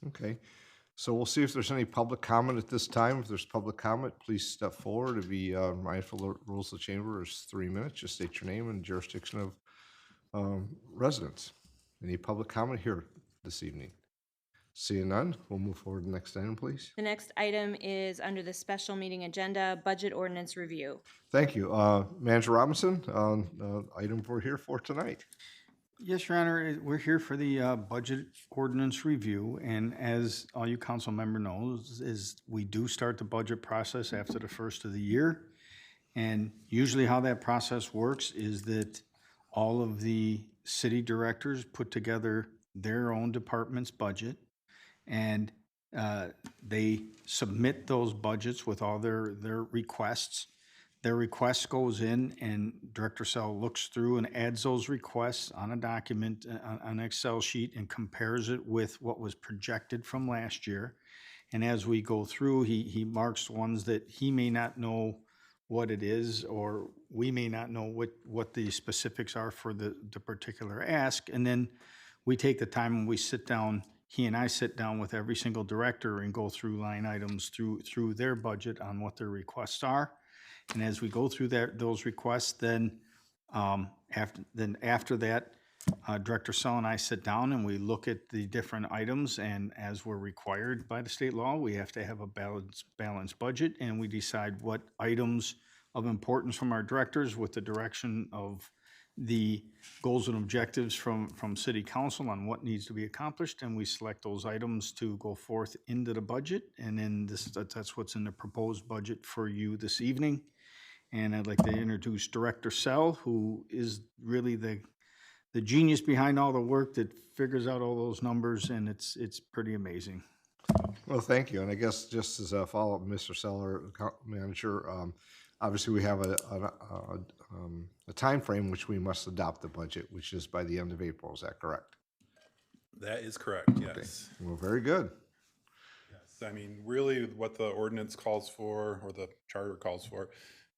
Okay. So we'll see if there's any public comment at this time. If there's public comment, please step forward. To be mindful of the rules of the chamber is 3 minutes. Just state your name and jurisdiction of residents. Any public comment here this evening? Seeing none, we'll move forward to the next item, please. The next item is under the special meeting agenda, budget ordinance review. Thank you. Manager Robinson, item we're here for tonight. Yes, Your Honor, we're here for the budget ordinance review, and as all you council member knows, is we do start the budget process after the first of the year. And usually how that process works is that all of the city directors put together their own department's budget, and they submit those budgets with all their requests. Their request goes in, and Director Sell looks through and adds those requests on a document, on an Excel sheet, and compares it with what was projected from last year. And as we go through, he marks ones that he may not know what it is, or we may not know what the specifics are for the particular ask. And then we take the time and we sit down, he and I sit down with every single director and go through line items through their budget on what their requests are. And as we go through those requests, then after that, Director Sell and I sit down and we look at the different items, and as we're required by the state law, we have to have a balanced budget, and we decide what items of importance from our directors with the direction of the goals and objectives from city council on what needs to be accomplished, and we select those items to go forth into the budget. And then that's what's in the proposed budget for you this evening. And I'd like to introduce Director Sell, who is really the genius behind all the work that figures out all those numbers, and it's pretty amazing. Well, thank you. And I guess just as a follow-up, Mr. Seller, manager, obviously we have a time frame which we must adopt the budget, which is by the end of April. Is that correct? That is correct, yes. Okay. Well, very good. Yes. I mean, really what the ordinance calls for, or the charter calls for,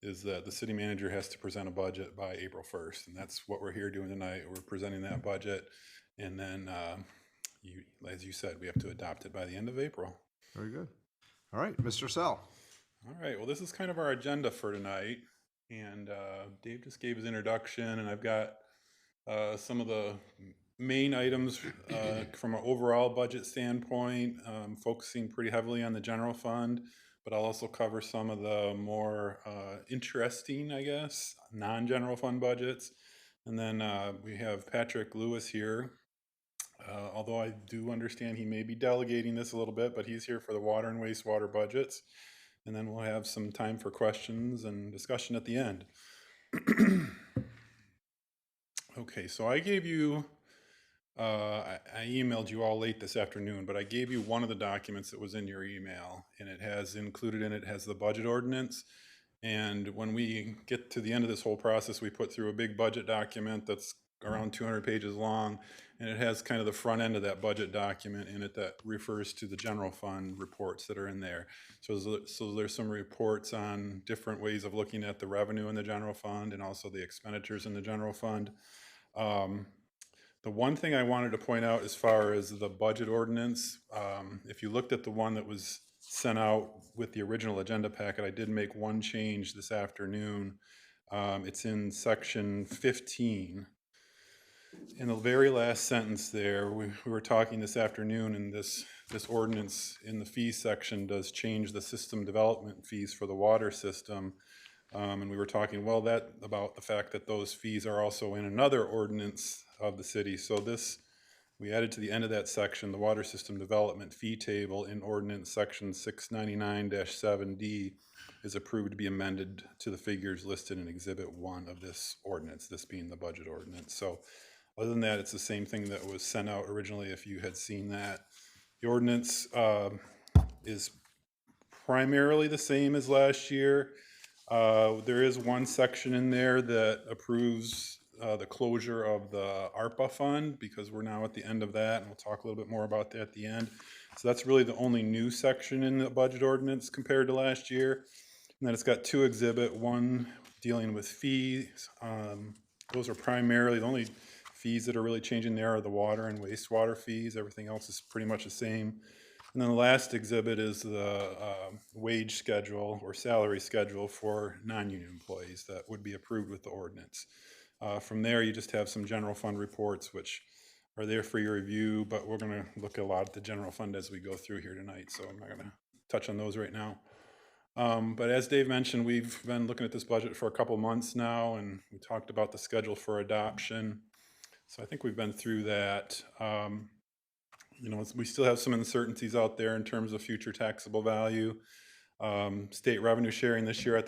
is that the city manager has to present a budget by April 1st. And that's what we're here doing tonight. We're presenting that budget. And then, as you said, we have to adopt it by the end of April. Very good. All right, Mr. Sell. All right, well, this is kind of our agenda for tonight. And Dave just gave his introduction, and I've got some of the main items from an overall budget standpoint, focusing pretty heavily on the general fund, but I'll also cover some of the more interesting, I guess, non-general fund budgets. And then we have Patrick Lewis here, although I do understand he may be delegating this a little bit, but he's here for the water and wastewater budgets. And then we'll have some time for questions and discussion at the end. Okay, so I gave you, I emailed you all late this afternoon, but I gave you one of the documents that was in your email, and it has included in it has the budget ordinance. And when we get to the end of this whole process, we put through a big budget document that's around 200 pages long, and it has kind of the front end of that budget document in it that refers to the general fund reports that are in there. So there's some reports on different ways of looking at the revenue in the general fund and also the expenditures in the general fund. The one thing I wanted to point out as far as the budget ordinance, if you looked at the one that was sent out with the original agenda packet, I did make one change this afternoon. It's in section 15. In the very last sentence there, we were talking this afternoon, and this ordinance in the fees section does change the system development fees for the water system. And we were talking, well, about the fact that those fees are also in another ordinance of the city. So we added to the end of that section, the water system development fee table in ordinance section 699-7D is approved to be amended to the figures listed in exhibit 1 of this ordinance, this being the budget ordinance. So other than that, it's the same thing that was sent out originally if you had seen that. The ordinance is primarily the same as last year. There is one section in there that approves the closure of the ARPA fund, because we're now at the end of that, and we'll talk a little bit more about that at the end. So that's really the only new section in the budget ordinance compared to last year. And then it's got 2 exhibits, one dealing with fees. Those are primarily the only fees that are really changing there are the water and wastewater fees. Everything else is pretty much the same. And then the last exhibit is the wage schedule or salary schedule for non-union employees that would be approved with the ordinance. From there, you just have some general fund reports, which are there for your review, but we're going to look a lot at the general fund as we go through here tonight, so I'm not going to touch on those right now. But as Dave mentioned, we've been looking at this budget for a couple months now, and we talked about the schedule for adoption. So I think we've been through that. We still have some uncertainties out there in terms of future taxable value. State revenue sharing this year at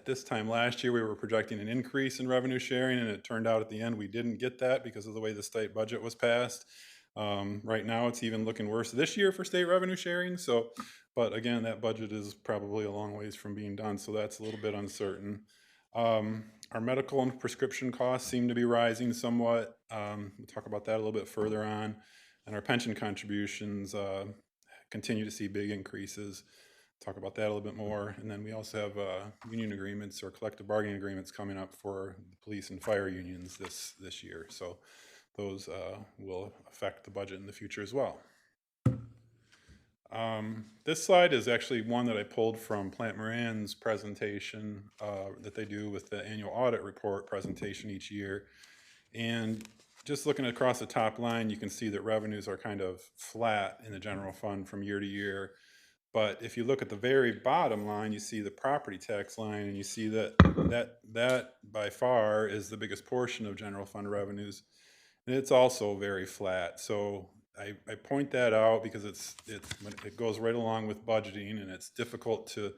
this time last year, we were projecting an increase in revenue sharing, and it turned out at the end we didn't get that because of the way the state budget was passed. Right now, it's even looking worse this year for state revenue sharing. So, but again, that budget is probably a long ways from being done, so that's a little bit uncertain. Our medical and prescription costs seem to be rising somewhat. We'll talk about that a little bit further on. And our pension contributions continue to see big increases. Talk about that a little bit more. And then we also have union agreements or collective bargaining agreements coming up for the police and fire unions this year. So those will affect the budget in the future as well. This slide is actually one that I pulled from Plant Moran's presentation that they do with the annual audit report presentation each year. And just looking across the top line, you can see that revenues are kind of flat in the general fund from year to year. But if you look at the very bottom line, you see the property tax line, and you see that by far is the biggest portion of general fund revenues. And it's also very flat. So I point that out because it goes right along with budgeting, and it's difficult to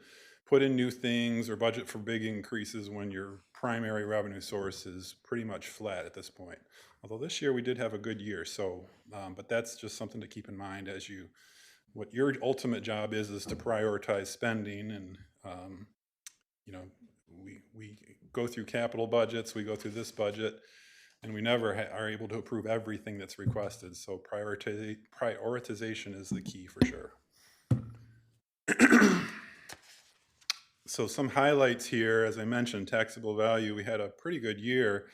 put in new things or budget for big increases when your primary revenue source is pretty much flat at this point. Although this year we did have a good year, so but that's just something to keep in mind as what your ultimate job is to prioritize spending. And we go through capital budgets, we go through this budget, and we never are able to approve everything that's requested. So prioritization is the key for sure. So some highlights here, as I mentioned, taxable value, we had a pretty good year.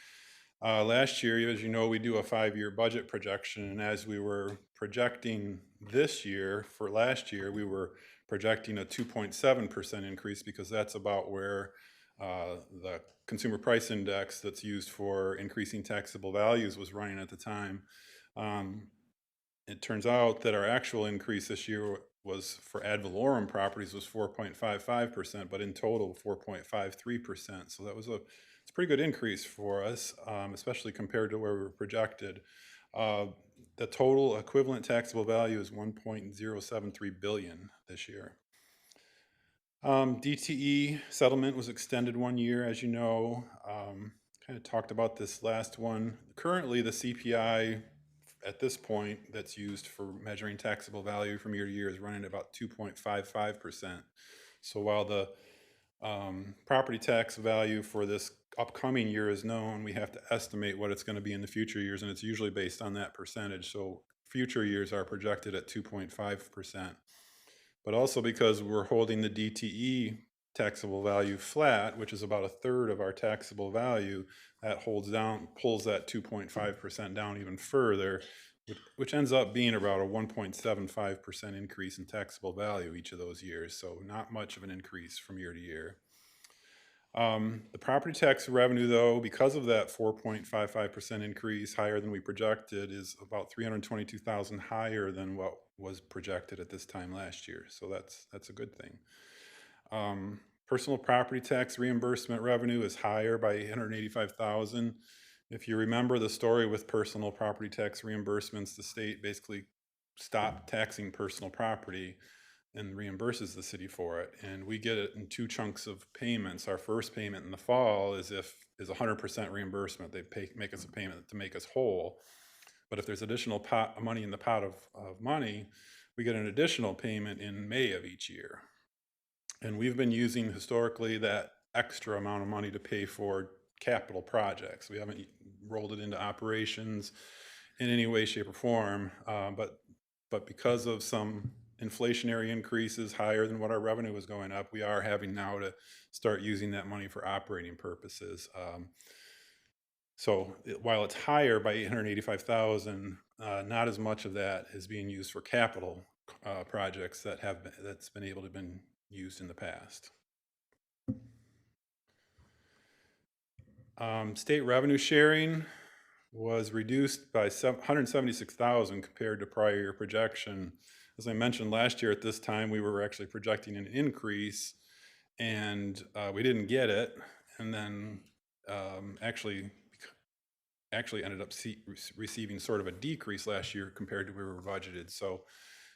Last year, as you know, we do a 5-year budget projection, and as we were projecting this year, for last year, we were projecting a 2.7% increase because that's about where the consumer price index that's used for increasing taxable values was running at the time. It turns out that our actual increase this year was for ad valorem properties was 4.55%, but in total 4.53%. So that was it's a pretty good increase for us, especially compared to where we were projected. The total equivalent taxable value is $1.073 billion this year. DTE settlement was extended 1 year, as you know. Kind of talked about this last one. Currently, the CPI at this point that's used for measuring taxable value from year to year is running at about 2.55%. So while the property tax value for this upcoming year is known, we have to estimate what it's going to be in the future years, and it's usually based on that percentage. So future years are projected at 2.5%. But also because we're holding the DTE taxable value flat, which is about 1/3 of our taxable value, that pulls that 2.5% down even further, which ends up being about a 1.75% increase in taxable value each of those years. So not much of an increase from year to year. The property tax revenue, though, because of that 4.55% increase, higher than we projected, is about $322,000 higher than what was projected at this time last year. So that's a good thing. Personal property tax reimbursement revenue is higher by $185,000. If you remember the story with personal property tax reimbursements, the state basically stopped taxing personal property and reimburses the city for it. And we get it in 2 chunks of payments. Our first payment in the fall is 100% reimbursement. They make us a payment to make us whole. But if there's additional money in the pot of money, we get an additional payment in May of each year. And we've been using historically that extra amount of money to pay for capital projects. We haven't rolled it into operations in any way, shape, or form. But because of some inflationary increases higher than what our revenue was going up, we are having now to start using that money for operating purposes. So while it's higher by 885,000, not as much of that is being used for capital projects that's been able to been used in the past. State revenue sharing was reduced by 176,000 compared to prior year projection. As I mentioned last year at this time, we were actually projecting an increase, and we didn't get it, and then actually ended up receiving sort of a decrease last year compared to where we were budgeted. So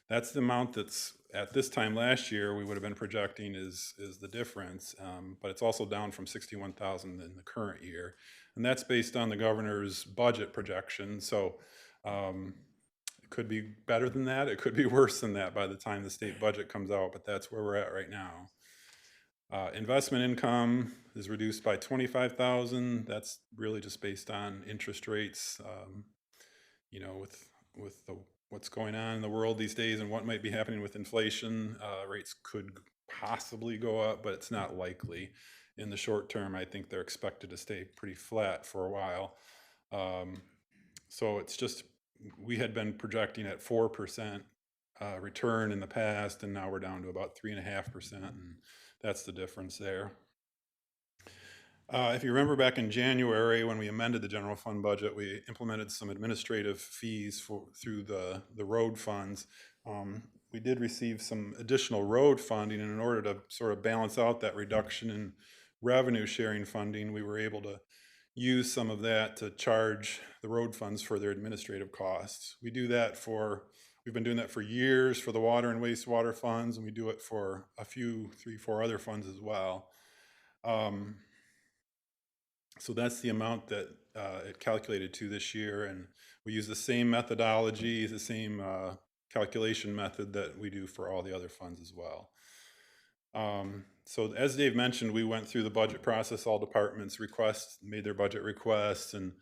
that's the amount that's at this time last year we would have been projecting is the difference, but it's also down from 61,000 in the current year, and that's based on the governor's budget projection. So it could be better than that, it could be worse than that by the time the state budget comes out, but that's where we're at right now. Investment income is reduced by 25,000. That's really just based on interest rates. You know, with what's going on in the world these days and what might be happening with inflation, rates could possibly go up, but it's not likely. In the short term, I think they're expected to stay pretty flat for a while. So it's just, we had been projecting at 4% return in the past, and now we're down to about 3.5%, and that's the difference there. If you remember back in January when we amended the general fund budget, we implemented some administrative fees through the road funds. We did receive some additional road funding, and in order to sort of balance out that reduction in revenue sharing funding, we were able to use some of that to charge the road funds for their administrative costs. We've been doing that for years for the water and wastewater funds, and we do it for a few, 3-4 other funds as well. So that's the amount that it calculated to this year, and we use the same methodology, the same calculation method that we do for all the other funds as well. So as Dave mentioned, we went through the budget process. All departments made their budget requests, and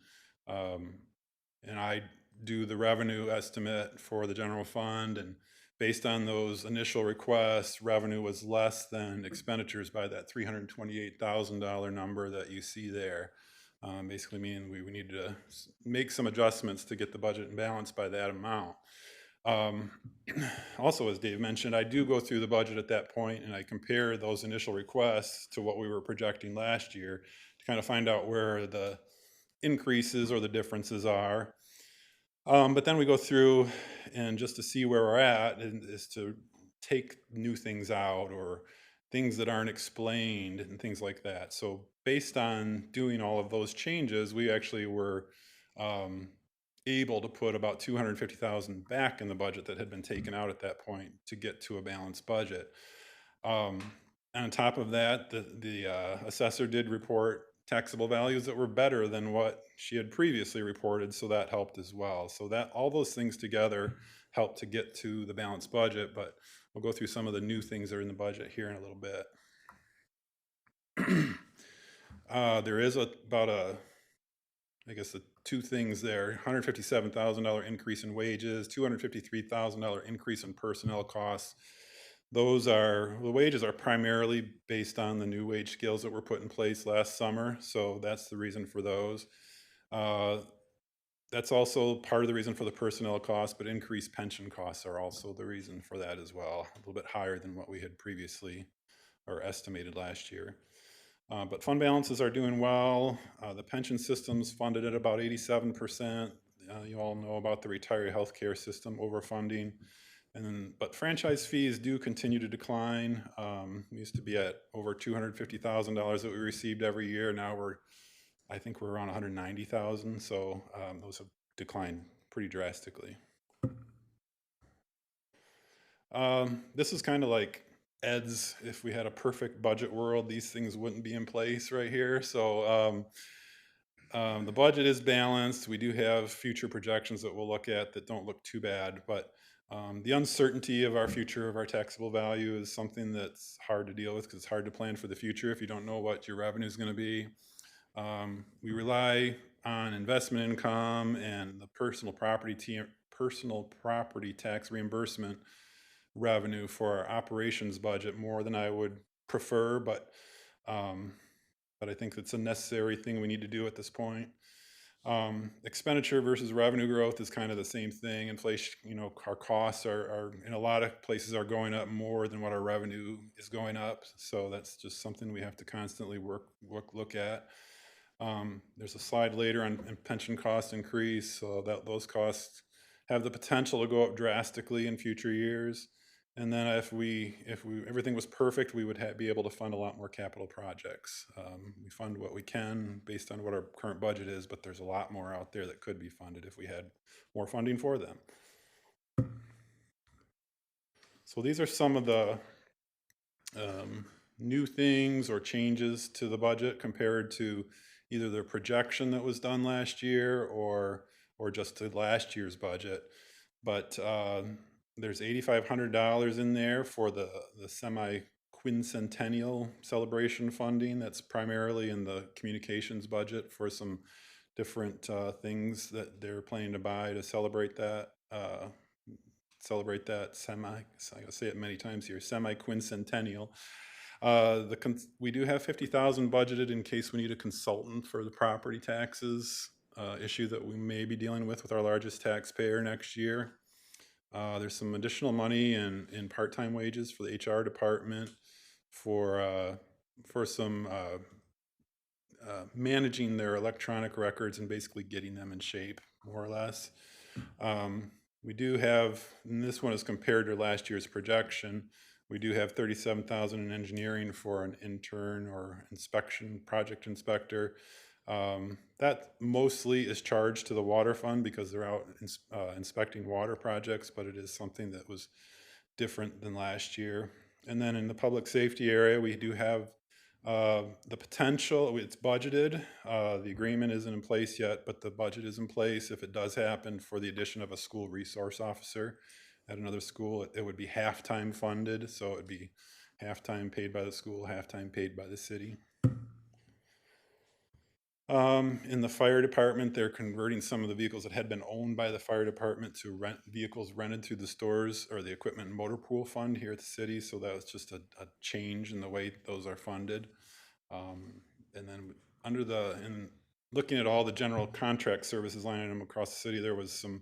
I do the revenue estimate for the general fund, and based on those initial requests, revenue was less than expenditures by that $328,000 number that you see there. Basically meaning we need to make some adjustments to get the budget in balance by that amount. Also, as Dave mentioned, I do go through the budget at that point and I compare those initial requests to what we were projecting last year to kind of find out where the increases or the differences are. But then we go through and just to see where we're at is to take new things out or things that aren't explained and things like that. So based on doing all of those changes, we actually were able to put about $250,000 back in the budget that had been taken out at that point to get to a balanced budget. On top of that, the assessor did report taxable values that were better than what she had previously reported, so that helped as well. So that all those things together helped to get to the balanced budget, but we'll go through some of the new things that are in the budget here in a little bit. There is I guess the two things there, $157,000 increase in wages, $253,000 increase in personnel costs. The wages are primarily based on the new wage scales that were put in place last summer, so that's the reason for those. That's also part of the reason for the personnel costs, but increased pension costs are also the reason for that as well, a little bit higher than what we had previously or estimated last year. But fund balances are doing well. The pension system's funded at about 87%. You all know about the retiree healthcare system overfunding. But franchise fees do continue to decline. We used to be at over $250,000 that we received every year. Now I think we're around $190,000. So those have declined pretty drastically. This is kind of like Ed's, if we had a perfect budget world, these things wouldn't be in place right here. So the budget is balanced. We do have future projections that we'll look at that don't look too bad, but the uncertainty of our future of our taxable value is something that's hard to deal with because it's hard to plan for the future if you don't know what your revenue is going to be. We rely on investment income and the personal property tax reimbursement revenue for our operations budget more than I would prefer, but I think it's a necessary thing we need to do at this point. Expenditure versus revenue growth is kind of the same thing. Inflation, our costs are in a lot of places are going up more than what our revenue is going up. So that's just something we have to constantly look at. There's a slide later on pension cost increase, so that those costs have the potential to go up drastically in future years. And then if everything was perfect, we would be able to fund a lot more capital projects. We fund what we can based on what our current budget is, but there's a lot more out there that could be funded if we had more funding for them. So these are some of the new things or changes to the budget compared to either the projection that was done last year or just to last year's budget. But there's $8,500 in there for the semi-quincentennial celebration funding. That's primarily in the communications budget for some different things that they're planning to buy to celebrate that. I gotta say it many times here, semi-quincentennial. We do have 50,000 budgeted in case we need a consultant for the property taxes issue that we may be dealing with our largest taxpayer next year. There's some additional money in part-time wages for the HR department for some managing their electronic records and basically getting them in shape, more or less. We do have, and this one is compared to last year's projection, we do have 37,000 in engineering for an intern or project inspector. That mostly is charged to the water fund because they're out inspecting water projects, but it is something that was different than last year. And then in the public safety area, we do have the potential, it's budgeted. The agreement isn't in place yet, but the budget is in place if it does happen for the addition of a school resource officer at another school. It would be half-time funded, so it would be half-time paid by the school, half-time paid by the city. In the fire department, they're converting some of the vehicles that had been owned by the fire department to vehicles rented through the stores or the equipment and motor pool fund here at the city. So that was just a change in the way those are funded. And then in looking at all the general contract services line item across the city, there was some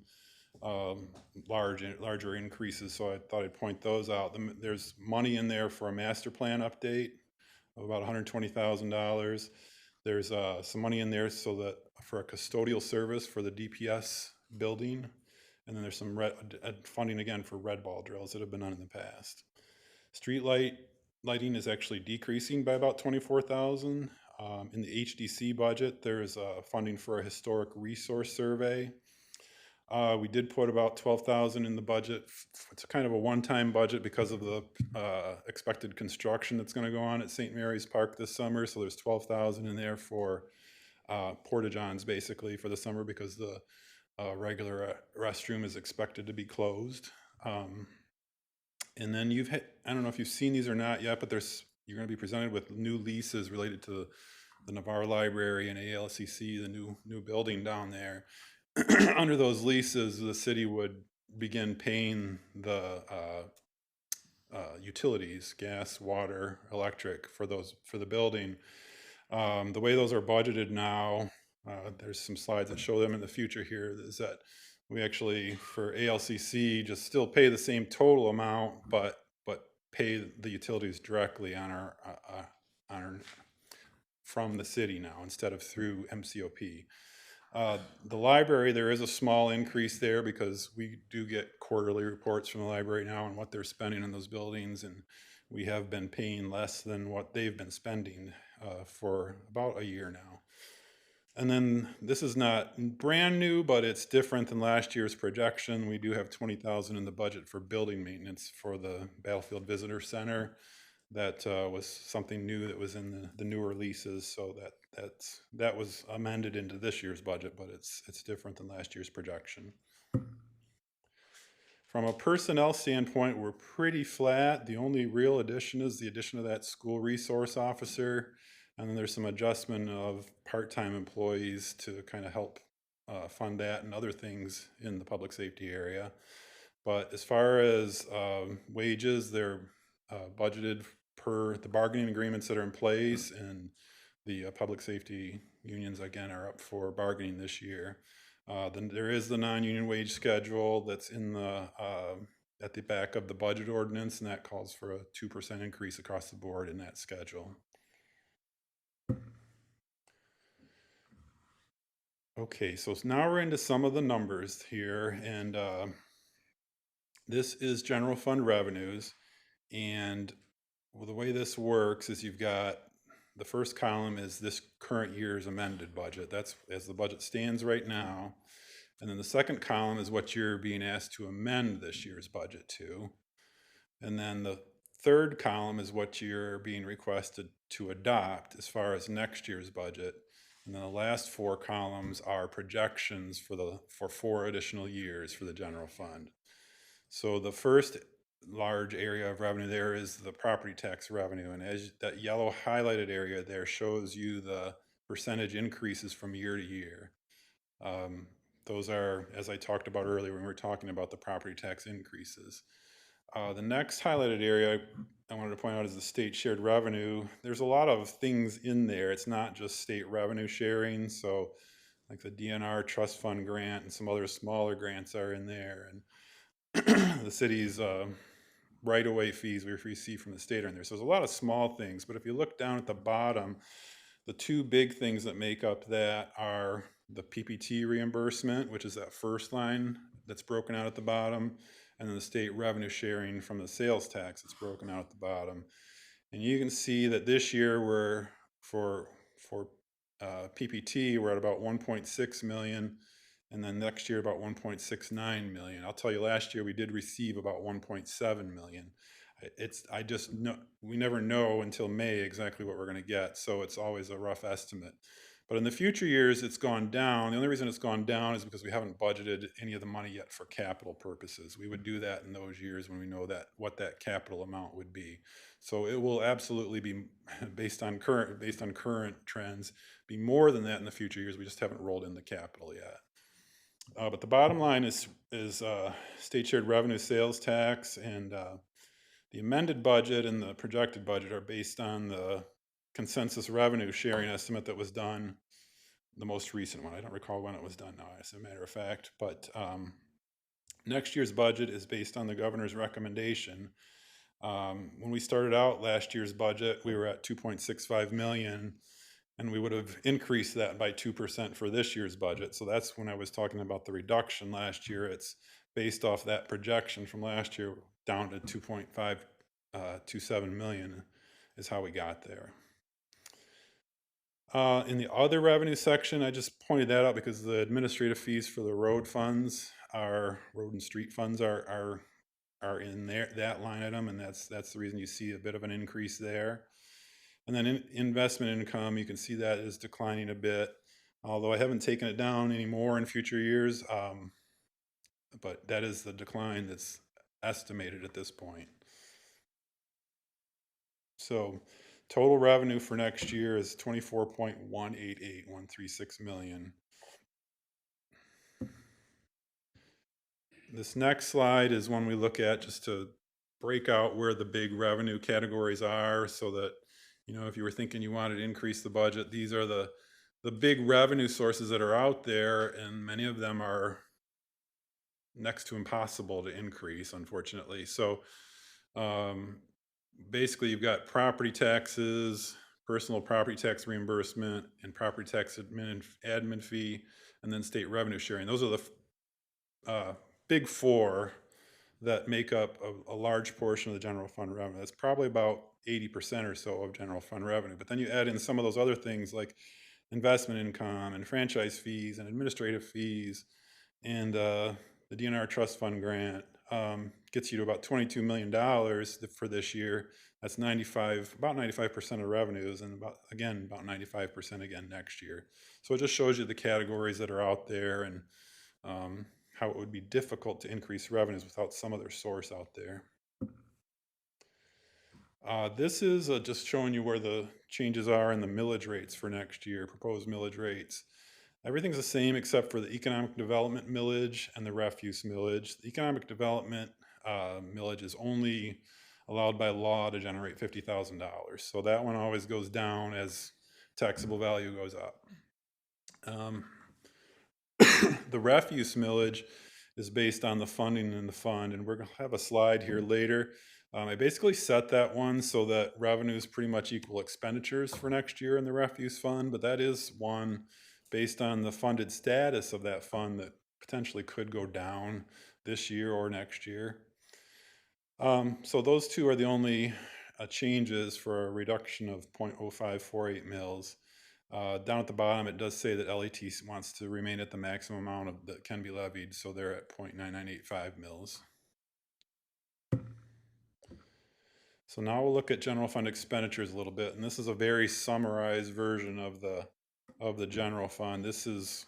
larger increases. So I thought I'd point those out. There's money in there for a master plan update of about $120,000. There's some money in there for a custodial service for the DPS building. And then there's some funding again for red ball drills that have been done in the past. Street lighting is actually decreasing by about $24,000. In the HDC budget, there's funding for a historic resource survey. We did put about $12,000 in the budget. It's kind of a one-time budget because of the expected construction that's going to go on at St. Mary's Park this summer. So there's $12,000 in there for porta-johns basically for the summer because the regular restroom is expected to be closed. And then I don't know if you've seen these or not yet, but you're going to be presented with new leases related to the Navarre Library and ALCC, the new building down there. Under those leases, the city would begin paying the utilities, gas, water, electric for the building. The way those are budgeted now, there's some slides that show them in the future here, is that we actually, for ALCC, just still pay the same total amount, but pay the utilities directly on our from the city now instead of through MCOP. The library, there is a small increase there because we do get quarterly reports from the library now on what they're spending on those buildings, and we have been paying less than what they've been spending for about a year now. And then this is not brand new, but it's different than last year's projection. We do have $20,000 in the budget for building maintenance for the Battlefield Visitor Center. That was something new that was in the newer leases, so that was amended into this year's budget, but it's different than last year's projection. From a personnel standpoint, we're pretty flat. The only real addition is the addition of that school resource officer, and then there's some adjustment of part-time employees to kind of help fund that and other things in the public safety area. But as far as wages, they're budgeted per the bargaining agreements that are in place and the public safety unions, again, are up for bargaining this year. Then there is the non-union wage schedule that's in the, at the back of the budget ordinance, and that calls for a 2% increase across the board in that schedule. Okay, so now we're into some of the numbers here, and this is general fund revenues. And well, the way this works is you've got the first column is this current year's amended budget. That's as the budget stands right now. And then the second column is what you're being asked to amend this year's budget to. And then the third column is what you're being requested to adopt as far as next year's budget. And then the last four columns are projections for 4 additional years for the general fund. So the first large area of revenue there is the property tax revenue. And as that yellow highlighted area there shows you the percentage increases from year to year. Those are, as I talked about earlier when we were talking about the property tax increases. The next highlighted area I wanted to point out is the state shared revenue. There's a lot of things in there. It's not just state revenue sharing. So like the DNR trust fund grant and some other smaller grants are in there. And the city's right-of-way fees we receive from the state are in there. So there's a lot of small things. But if you look down at the bottom, the two big things that make up that are the PPT reimbursement, which is that first line that's broken out at the bottom, and then the state revenue sharing from the sales tax that's broken out at the bottom. And you can see that this year we're for PPT we're at about 1.6 million, and then next year about 1.69 million. I'll tell you, last year we did receive about 1.7 million. We never know until May exactly what we're going to get, so it's always a rough estimate. But in the future years, it's gone down. The only reason it's gone down is because we haven't budgeted any of the money yet for capital purposes. We would do that in those years when we know what that capital amount would be. So it will absolutely be based on current trends, be more than that in the future years. We just haven't rolled in the capital yet. But the bottom line is state shared revenue sales tax, and the amended budget and the projected budget are based on the consensus revenue sharing estimate that was done, the most recent one. I don't recall when it was done now, as a matter of fact. But next year's budget is based on the governor's recommendation. When we started out last year's budget, we were at 2.65 million, and we would have increased that by 2% for this year's budget. So that's when I was talking about the reduction last year. It's based off that projection from last year down to 2.527 million is how we got there. In the other revenue section, I just pointed that out because the administrative fees for the road and street funds are in there, that line item, and that's the reason you see a bit of an increase there. And then investment income, you can see that is declining a bit, although I haven't taken it down anymore in future years. But that is the decline that's estimated at this point. So total revenue for next year is 24.188136 million. This next slide is one we look at just to break out where the big revenue categories are, so that, you know, if you were thinking you wanted to increase the budget, these are the big revenue sources that are out there, and many of them are next to impossible to increase, unfortunately. So basically you've got property taxes, personal property tax reimbursement, and property tax admin fee, and then state revenue sharing. Those are the big four that make up a large portion of the general fund revenue. That's probably about 80% or so of general fund revenue. But then you add in some of those other things like investment income and franchise fees and administrative fees, and the DNR trust fund grant gets you to about $22 million for this year. That's about 95% of revenues, and about 95% again next year. So it just shows you the categories that are out there, and how it would be difficult to increase revenues without some other source out there. This is just showing you where the changes are in the millage rates for next year, proposed millage rates. Everything's the same except for the economic development millage and the refuse millage. The economic development millage is only allowed by law to generate $50,000. So that one always goes down as taxable value goes up. The refuse millage is based on the funding in the fund, and we're gonna have a slide here later. I basically set that one so that revenues pretty much equal expenditures for next year in the refuse fund, but that is one based on the funded status of that fund that potentially could go down this year or next year. So those two are the only changes for a reduction of 0.0548 mils. Down at the bottom, it does say that LET wants to remain at the maximum amount of, that can be levied, so they're at 0.9985 mils. So now we'll look at general fund expenditures a little bit, and this is a very summarized version of the general fund. This is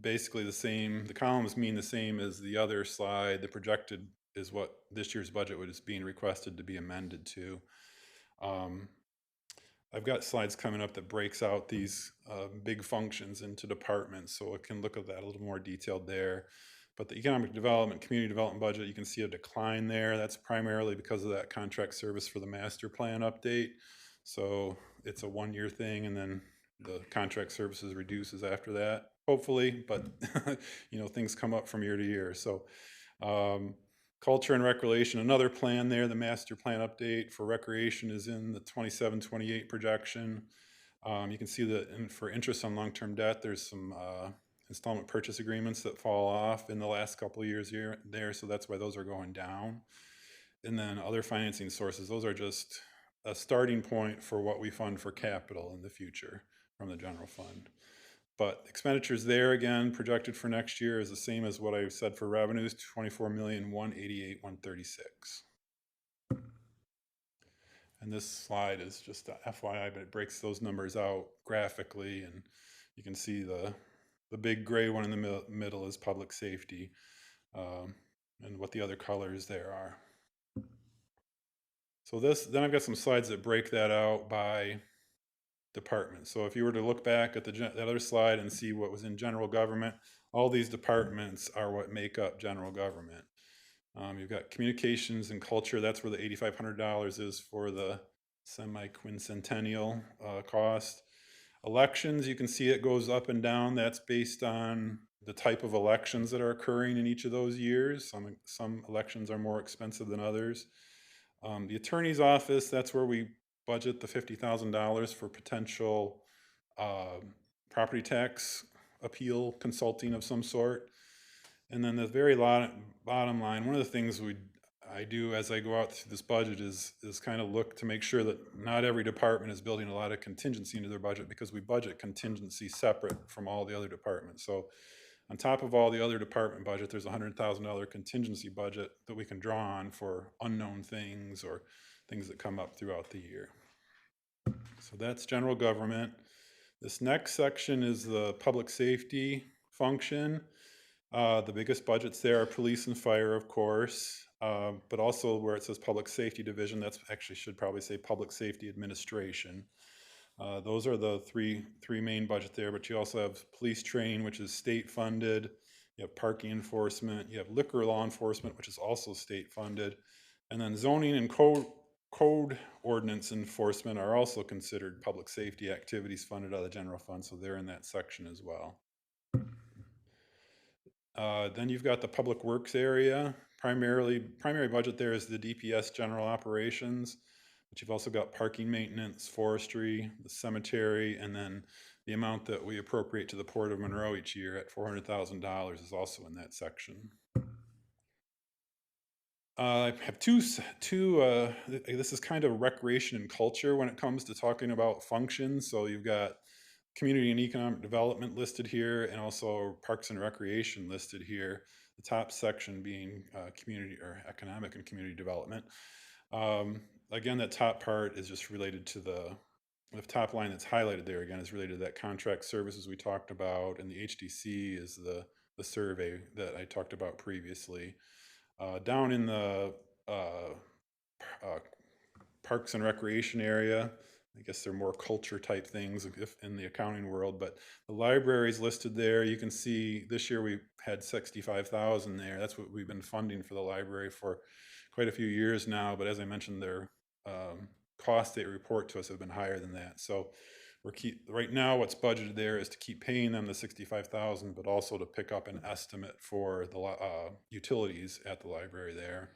basically the same. The columns mean the same as the other slide. The projected is what this year's budget is being requested to be amended to. I've got slides coming up that breaks out these big functions into departments, so it can look at that a little more detailed there. But the economic development, community development budget, you can see a decline there. That's primarily because of that contract service for the master plan update. So it's a one-year thing, and then the contract services reduces after that, hopefully, but you know, things come up from year to year. So culture and recreation, another plan there, the master plan update for recreation is in the 27-28 projection. You can see that for interest on long-term debt, there's some installment purchase agreements that fall off in the last couple of years here there, so that's why those are going down. And then other financing sources, those are just a starting point for what we fund for capital in the future from the general fund. But expenditures there, again, projected for next year is the same as what I said for revenues, 24,188,136. And this slide is just a FYI, but it breaks those numbers out graphically, and you can see the big gray one in the middle is public safety, and what the other colors there are. So then I've got some slides that break that out by department. So if you were to look back at that other slide and see what was in general government, all these departments are what make up general government. You've got communications and culture. That's where the $8,500 is for the semi-quincentennial cost. Elections, you can see it goes up and down. That's based on the type of elections that are occurring in each of those years. Some elections are more expensive than others. The attorney's office, that's where we budget the $50,000 for potential property tax appeal consulting of some sort. And then the very bottom line, one of the things I do as I go out through this budget is kind of look to make sure that not every department is building a lot of contingency into their budget, because we budget contingency separate from all the other departments. So on top of all the other department budget, there's a $100,000 contingency budget that we can draw on for unknown things or things that come up throughout the year. So that's general government. This next section is the public safety function. The biggest budgets there are police and fire, of course, but also where it says public safety division, that's actually should probably say public safety administration. Those are the three main budget there, but you also have police training, which is state funded. You have parking enforcement. You have liquor law enforcement, which is also state funded. And then zoning and code ordinance enforcement are also considered public safety activities funded out of the general fund, so they're in that section as well. Then you've got the public works area. Primary budget there is the DPS general operations, but you've also got parking maintenance, forestry, the cemetery, and then the amount that we appropriate to the Port of Monroe each year at $400,000 is also in that section. I have this is kind of recreation and culture when it comes to talking about functions. So you've got community and economic development listed here, and also parks and recreation listed here. The top section being community or economic and community development. Again, that top part is just related to the top line that's highlighted there, again, is related to that contract services we talked about, and the HDC is the survey that I talked about previously. Down in the parks and recreation area, I guess they're more culture type things in the accounting world, but the library's listed there. You can see this year we had 65,000 there. That's what we've been funding for the library for quite a few years now, but as I mentioned, their costs they report to us have been higher than that. So right now what's budgeted there is to keep paying them the 65,000, but also to pick up an estimate for the utilities at the library there.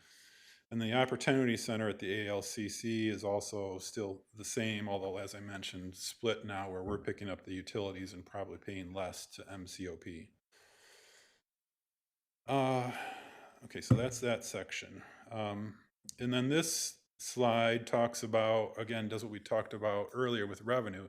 And the Opportunity Center at the ALCC is also still the same, although as I mentioned, split now where we're picking up the utilities and probably paying less to MCOP. Okay, so that's that section. And then this slide talks about, again, does what we talked about earlier with revenue.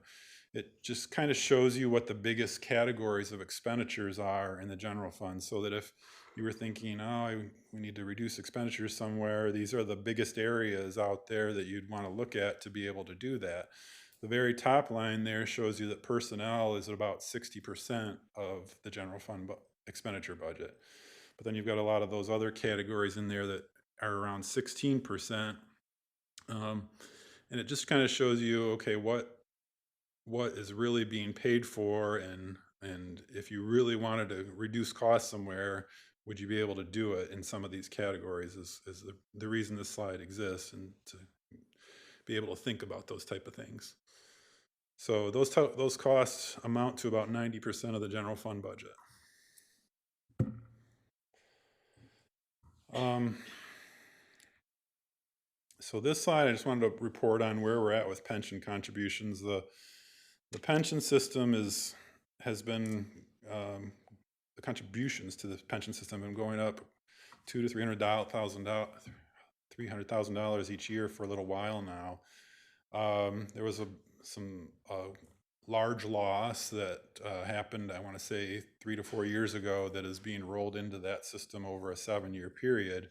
It just kind of shows you what the biggest categories of expenditures are in the general fund, so that if you were thinking, oh, we need to reduce expenditures somewhere, these are the biggest areas out there that you'd want to look at to be able to do that. The very top line there shows you that personnel is about 60% of the general fund expenditure budget. But then you've got a lot of those other categories in there that are around 16%. And it just kind of shows you, okay, what is really being paid for, and if you really wanted to reduce costs somewhere, would you be able to do it in some of these categories is the reason this slide exists, and to be able to think about those type of things. So those costs amount to about 90% of the general fund budget. So this slide, I just wanted to report on where we're at with pension contributions. The pension system has been the contributions to the pension system have been going up $200,000 to $300,000 each year for a little while now. There was some large loss that happened, I want to say 3 to 4 years ago, that is being rolled into that system over a 7-year period.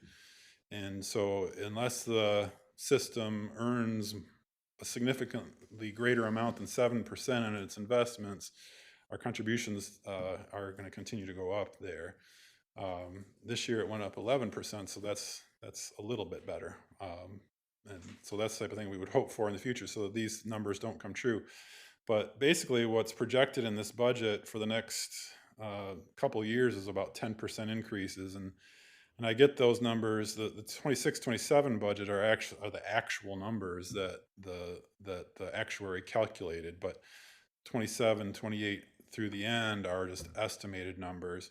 And so unless the system earns a significantly greater amount than 7% on its investments, our contributions are going to continue to go up there. This year it went up 11%, so that's a little bit better. And so that's the type of thing we would hope for in the future, so that these numbers don't come true. But basically what's projected in this budget for the next couple of years is about 10% increases. And I get those numbers. The 26-27 budget are the actual numbers that the actuary calculated, but 27-28 through the end are just estimated numbers.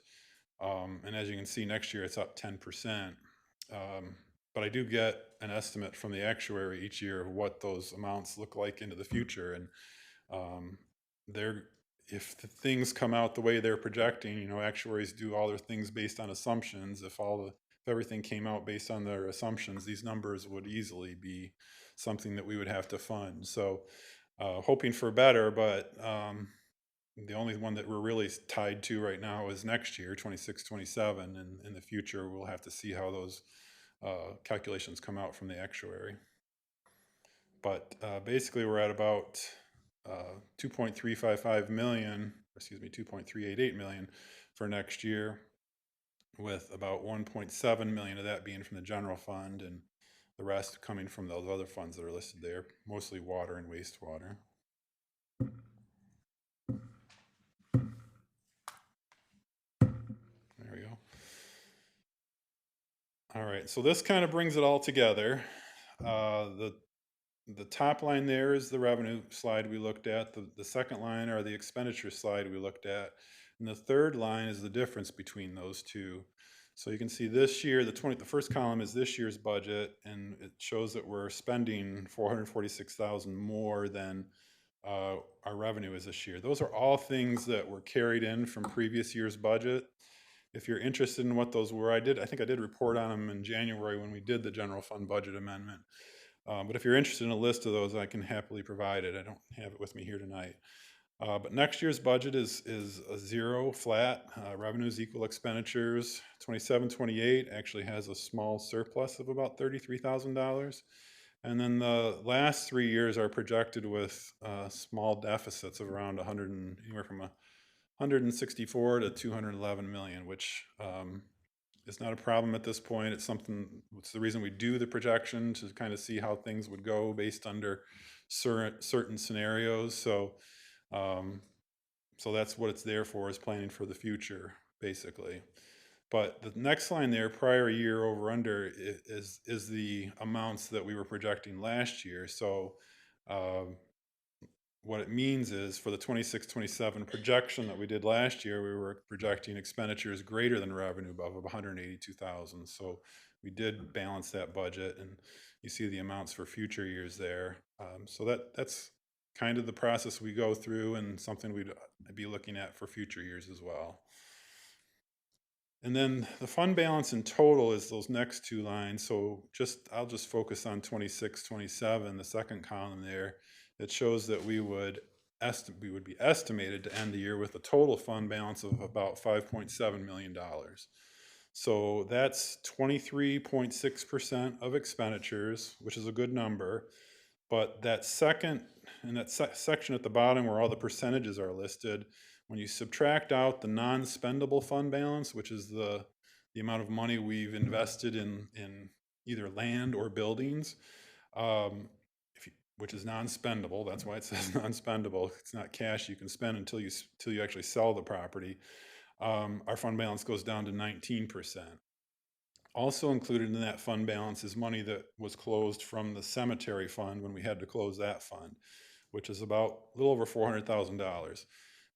And as you can see, next year it's up 10%. But I do get an estimate from the actuary each year of what those amounts look like into the future. And if the things come out the way they're projecting, actuaries do all their things based on assumptions. If everything came out based on their assumptions, these numbers would easily be something that we would have to fund. So hoping for better, but the only one that we're really tied to right now is next year, 26-27, and in the future we'll have to see how those calculations come out from the actuary. But basically we're at about 2.388 million for next year, with about 1.7 million of that being from the general fund, and the rest coming from those other funds that are listed there, mostly water and wastewater. There we go. All right, so this kind of brings it all together. The top line there is the revenue slide we looked at. The second line are the expenditure slide we looked at. And the third line is the difference between those two. So you can see this year, the first column is this year's budget, and it shows that we're spending $446,000 more than our revenue is this year. Those are all things that were carried in from previous year's budget. If you're interested in what those were, I think I did report on them in January when we did the general fund budget amendment. But if you're interested in a list of those, I can happily provide it. I don't have it with me here tonight. But next year's budget is a zero, flat. Revenues equal expenditures. 27-28 actually has a small surplus of about $33,000. And then the last 3 years are projected with small deficits of around anywhere from 164 to 211 million, which is not a problem at this point. It's the reason we do the projection, to kind of see how things would go based under certain scenarios. So that's what it's there for, is planning for the future, basically. But the next line there, prior year over under, is the amounts that we were projecting last year. So what it means is for the 26-27 projection that we did last year, we were projecting expenditures greater than revenue of 182,000. So we did balance that budget, and you see the amounts for future years there. So that's kind of the process we go through, and something we'd be looking at for future years as well. And then the fund balance in total is those next two lines. So I'll just focus on 26-27, the second column there. It shows that we would be estimated to end the year with a total fund balance of about $5.7 million. So that's 23.6% of expenditures, which is a good number. But that section at the bottom where all the percentages are listed, when you subtract out the non-spendable fund balance, which is the amount of money we've invested in either land or buildings, which is non-spendable, that's why it says non-spendable. It's not cash you can spend until you actually sell the property. Our fund balance goes down to 19%. Also included in that fund balance is money that was closed from the cemetery fund when we had to close that fund, which is about a little over $400,000.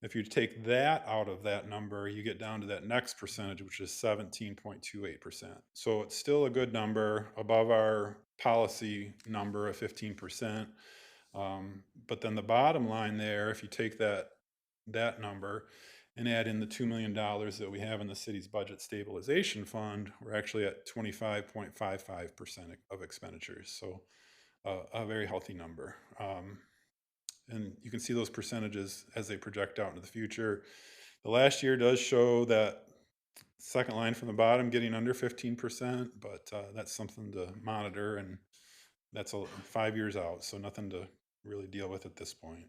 If you take that out of that number, you get down to that next percentage, which is 17.28%. So it's still a good number, above our policy number of 15%. But then the bottom line there, if you take that number and add in the $2 million that we have in the city's budget stabilization fund, we're actually at 25.55% of expenditures. So a very healthy number. And you can see those percentages as they project out into the future. The last year does show that second line from the bottom getting under 15%, but that's something to monitor, and that's 5 years out, so nothing to really deal with at this point.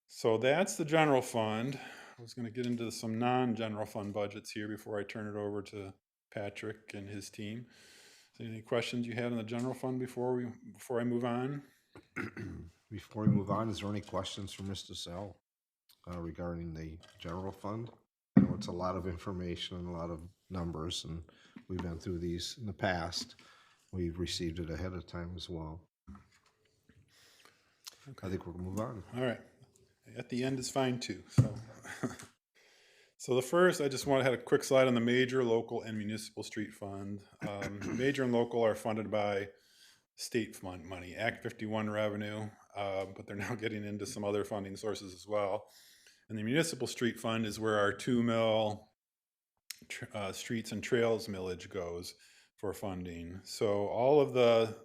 So that's the general fund. I was going to get into some non-general fund budgets here before I turn it over to Patrick and his team. Any questions you had on the general fund before I move on? Before we move on, is there any questions for Mr. Sell regarding the general fund? I know it's a lot of information and a lot of numbers, and we've been through these in the past. We've received it ahead of time as well. Okay. I think we'll move on. All right. At the end is fine too. So the first, I just want to have a quick slide on the major, local, and municipal street fund. Major and local are funded by state fund money, Act 51 revenue, but they're now getting into some other funding sources as well. And the municipal street fund is where our 2 mil streets and trails millage goes for funding. So all of the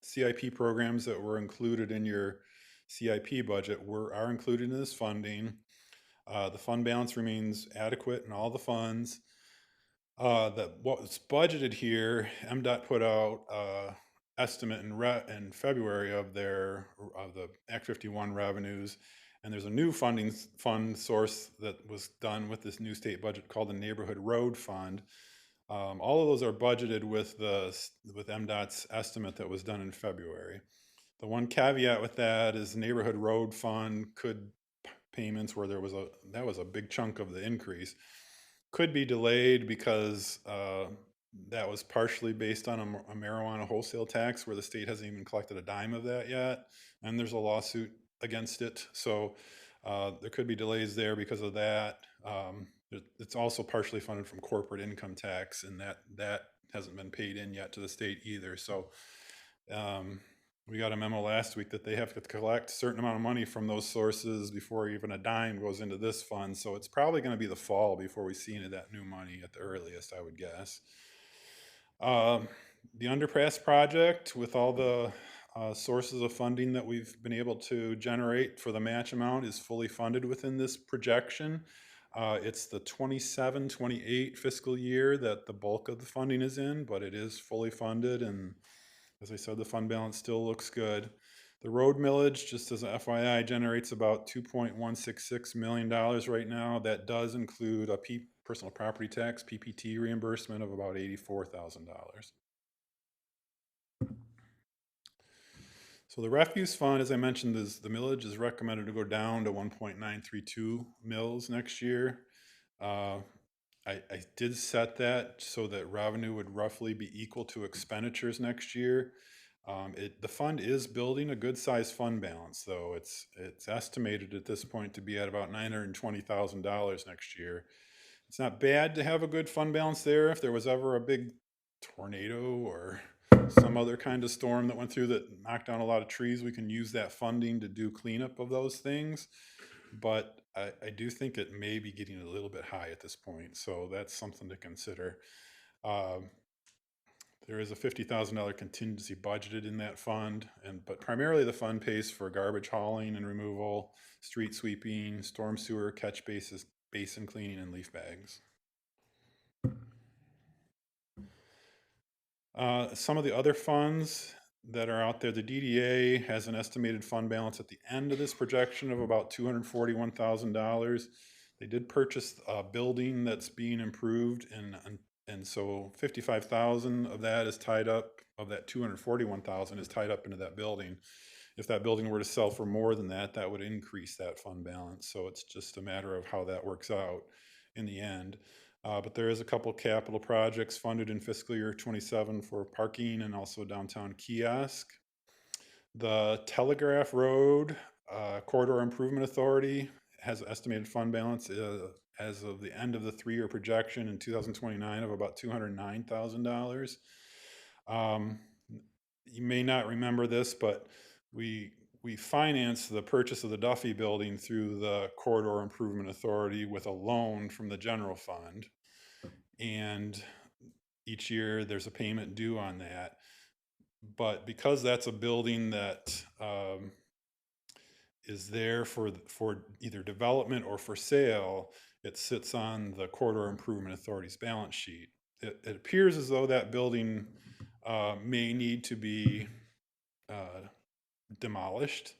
CIP programs that were included in your CIP budget are included in this funding. The fund balance remains adequate in all the funds. What's budgeted here, MDOT put out estimate in February of the Act 51 revenues, and there's a new fund source that was done with this new state budget called the Neighborhood Road Fund. All of those are budgeted with MDOT's estimate that was done in February. The one caveat with that is Neighborhood Road Fund payments where that was a big chunk of the increase could be delayed because that was partially based on a marijuana wholesale tax where the state hasn't even collected a dime of that yet, and there's a lawsuit against it. So there could be delays there because of that. It's also partially funded from corporate income tax, and that hasn't been paid in yet to the state either. So we got a memo last week that they have to collect a certain amount of money from those sources before even a dime goes into this fund. So it's probably going to be the fall before we see any of that new money at the earliest, I would guess. The underpass project, with all the sources of funding that we've been able to generate for the match amount, is fully funded within this projection. It's the 27-28 fiscal year that the bulk of the funding is in, but it is fully funded, and as I said, the fund balance still looks good. The road millage, just as an FYI, generates about $2.166 million right now. That does include a personal property tax, PPT reimbursement of about $84,000. So the refuse fund, as I mentioned, the millage is recommended to go down to 1.932 mils next year. I did set that so that revenue would roughly be equal to expenditures next year. The fund is building a good-sized fund balance, though. It's estimated at this point to be at about $920,000 next year. It's not bad to have a good fund balance there. If there was ever a big tornado or some other kind of storm that went through that knocked down a lot of trees, we can use that funding to do cleanup of those things. But I do think it may be getting a little bit high at this point, so that's something to consider. There is a $50,000 contingency budgeted in that fund, but primarily the fund pays for garbage hauling and removal, street sweeping, storm sewer, catch basin cleaning, and leaf bags. Some of the other funds that are out there, the DDA has an estimated fund balance at the end of this projection of about $241,000. They did purchase a building that's being improved, and so 55,000 of that is tied up, of that 241,000 is tied up into that building. If that building were to sell for more than that, that would increase that fund balance. So it's just a matter of how that works out in the end. But there is a couple capital projects funded in fiscal year 27 for parking and also downtown kiosk. The Telegraph Road Corridor Improvement Authority has an estimated fund balance as of the end of the 3-year projection in 2029 of about $209,000. You may not remember this, but we financed the purchase of the Duffy Building through the Corridor Improvement Authority with a loan from the general fund. And each year there's a payment due on that. But because that's a building that is there for either development or for sale, it sits on the Corridor Improvement Authority's balance sheet. It appears as though that building may need to be demolished.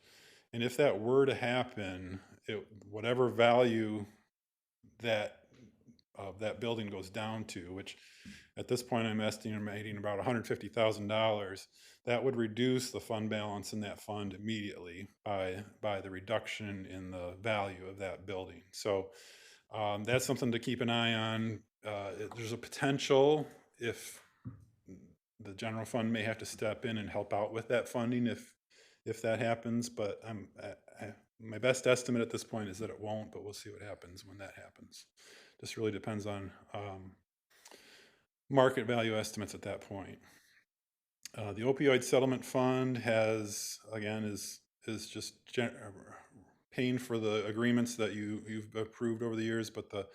And if that were to happen, whatever value that building goes down to, which at this point I'm estimating about $150,000, that would reduce the fund balance in that fund immediately by the reduction in the value of that building. So that's something to keep an eye on. There's a potential if the general fund may have to step in and help out with that funding if that happens, but my best estimate at this point is that it won't, but we'll see what happens when that happens. Just really depends on market value estimates at that point. The opioid settlement fund is just paying for the agreements that you've approved over the years, but the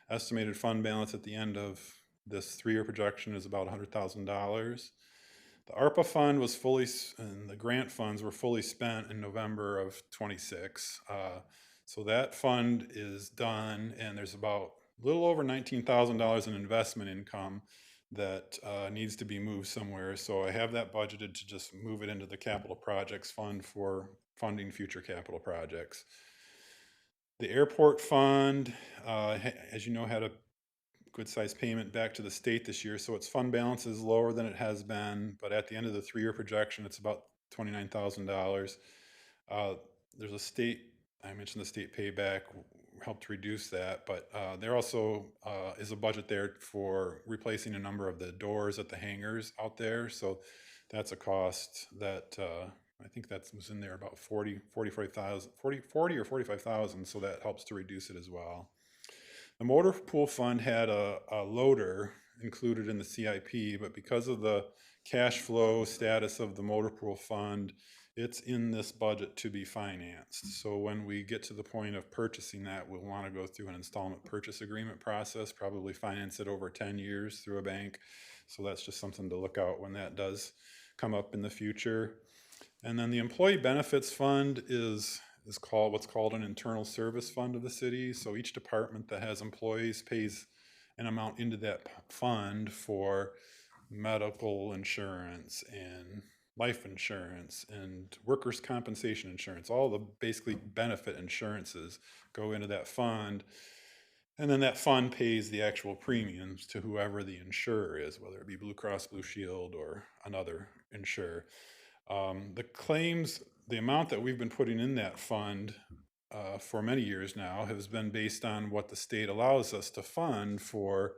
estimated fund balance at the end of this 3-year projection is about $100,000. The ARPA fund was and the grant funds were fully spent in November of 26. So that fund is done, and there's about a little over $19,000 in investment income that needs to be moved somewhere. So I have that budgeted to just move it into the capital projects fund for funding future capital projects. The airport fund, as you know, had a good-sized payment back to the state this year, so its fund balance is lower than it has been, but at the end of the 3-year projection, it's about $29,000. There's a state, I mentioned the state payback helped reduce that, but there also is a budget there for replacing a number of the doors at the hangars out there, so that's a cost that I think that was in there about $40 or $45,000, so that helps to reduce it as well. The motor pool fund had a loader included in the CIP, but because of the cash flow status of the motor pool fund, it's in this budget to be financed. So when we get to the point of purchasing that, we'll want to go through an installment purchase agreement process, probably finance it over 10 years through a bank. So that's just something to look out when that does come up in the future. And then the employee benefits fund is what's called an internal service fund of the city. So each department that has employees pays an amount into that fund for medical insurance and life insurance and workers' compensation insurance. All the basically benefit insurances go into that fund. And then that fund pays the actual premiums to whoever the insurer is, whether it be Blue Cross Blue Shield or another insurer. The amount that we've been putting in that fund for many years now has been based on what the state allows us to fund for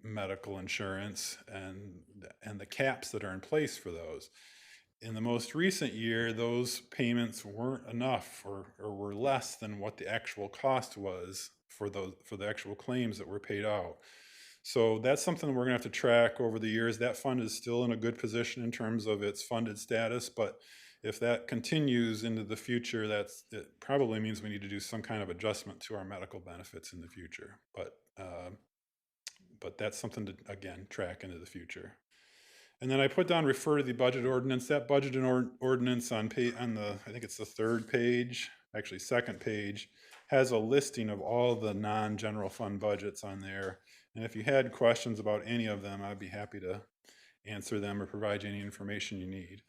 medical insurance and the caps that are in place for those. In the most recent year, those payments weren't enough or were less than what the actual cost was for the actual claims that were paid out. So that's something we're gonna have to track over the years. That fund is still in a good position in terms of its funded status, but if that continues into the future, it probably means we need to do some kind of adjustment to our medical benefits in the future. But that's something to, again, track into the future. And then I put down refer to the budget ordinance. That budget ordinance on the, I think it's the third page, actually second page, has a listing of all the non-general fund budgets on there. And if you had questions about any of them, I'd be happy to answer them or provide you any information you need.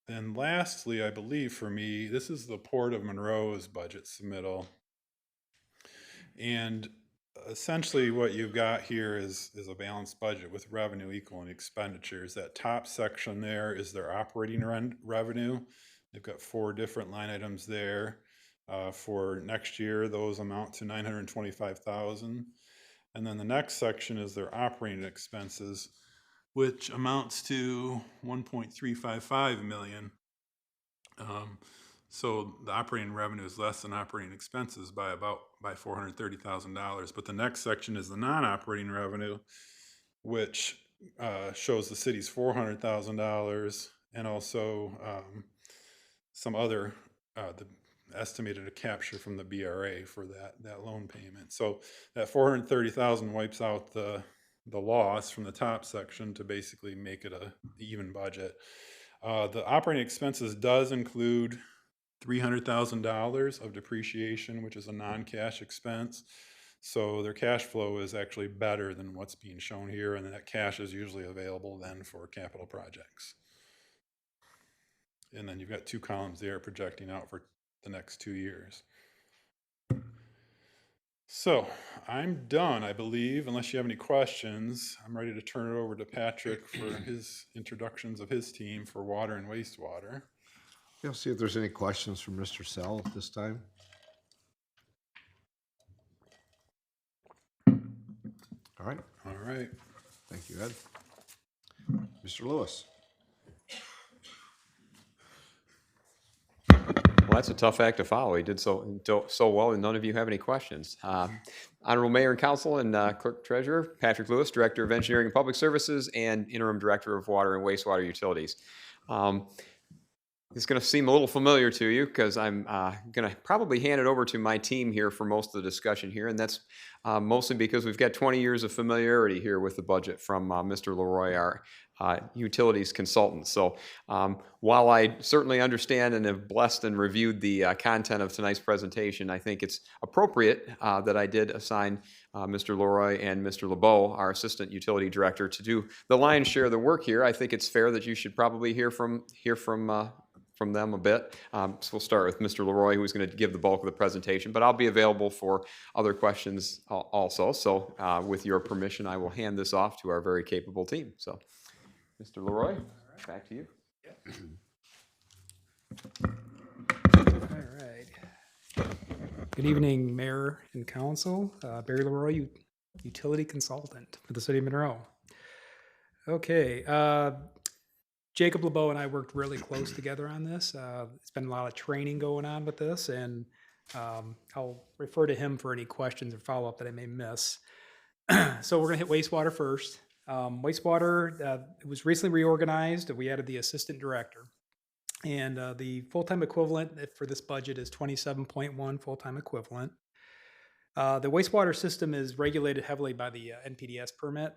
And lastly, I believe for me, this is the Port of Monroe's budget submittal. And essentially what you've got here is a balanced budget with revenue equaling expenditures. That top section there is their operating revenue. They've got 4 different line items there. For next year, those amount to $925,000. And then the next section is their operating expenses, which amounts to $1.355 million. So the operating revenue is less than operating expenses by $430,000. But the next section is the non-operating revenue, which shows the city's $400,000 and also some other the estimated capture from the BRA for that loan payment. So that $430,000 wipes out the loss from the top section to basically make it a even budget. The operating expenses does include $300,000 of depreciation, which is a non-cash expense. So their cash flow is actually better than what's being shown here, and that cash is usually available then for capital projects. And then you've got 2 columns there projecting out for the next 2 years. So I'm done, I believe, unless you have any questions. I'm ready to turn it over to Patrick for his introductions of his team for water and wastewater. Yeah, see if there's any questions from Mr. Sell at this time. All right, All right. thank you, Ed. Mr. Lewis. Well, that's a tough act to follow. He did so well, and none of you have any questions. Honorable Mayor and Council and Clerk Treasurer, Patrick Lewis, Director of Engineering and Public Services and Interim Director of Water and Wastewater Utilities. It's going to seem a little familiar to you because I'm going to probably hand it over to my team here for most of the discussion here, and that's mostly because we've got 20 years of familiarity here with the budget from Mr. Leroy, our utilities consultant. So while I certainly understand and have blessed and reviewed the content of tonight's presentation, I think it's appropriate that I did assign Mr. Leroy and Mr. LeBeau, our Assistant Utility Director, to do the lion's share of the work here. I think it's fair that you should probably hear from them a bit. So we'll start with Mr. Leroy, who's going to give the bulk of the presentation, but I'll be available for other questions also. So with your permission, I will hand this off to our very capable team. So Mr. Leroy, back to you. All right. Good evening, Mayor and Council. Barry Leroy, Utility Consultant for the City of Monroe. Okay. Jacob LeBeau and I worked really close together on this. It's been a lot of training going on with this, and I'll refer to him for any questions or follow-up that I may miss. So we're going to hit wastewater first. Wastewater, it was recently reorganized. We added the assistant director. And the full-time equivalent for this budget is 27.1 full-time equivalent. The wastewater system is regulated heavily by the NPDES permit.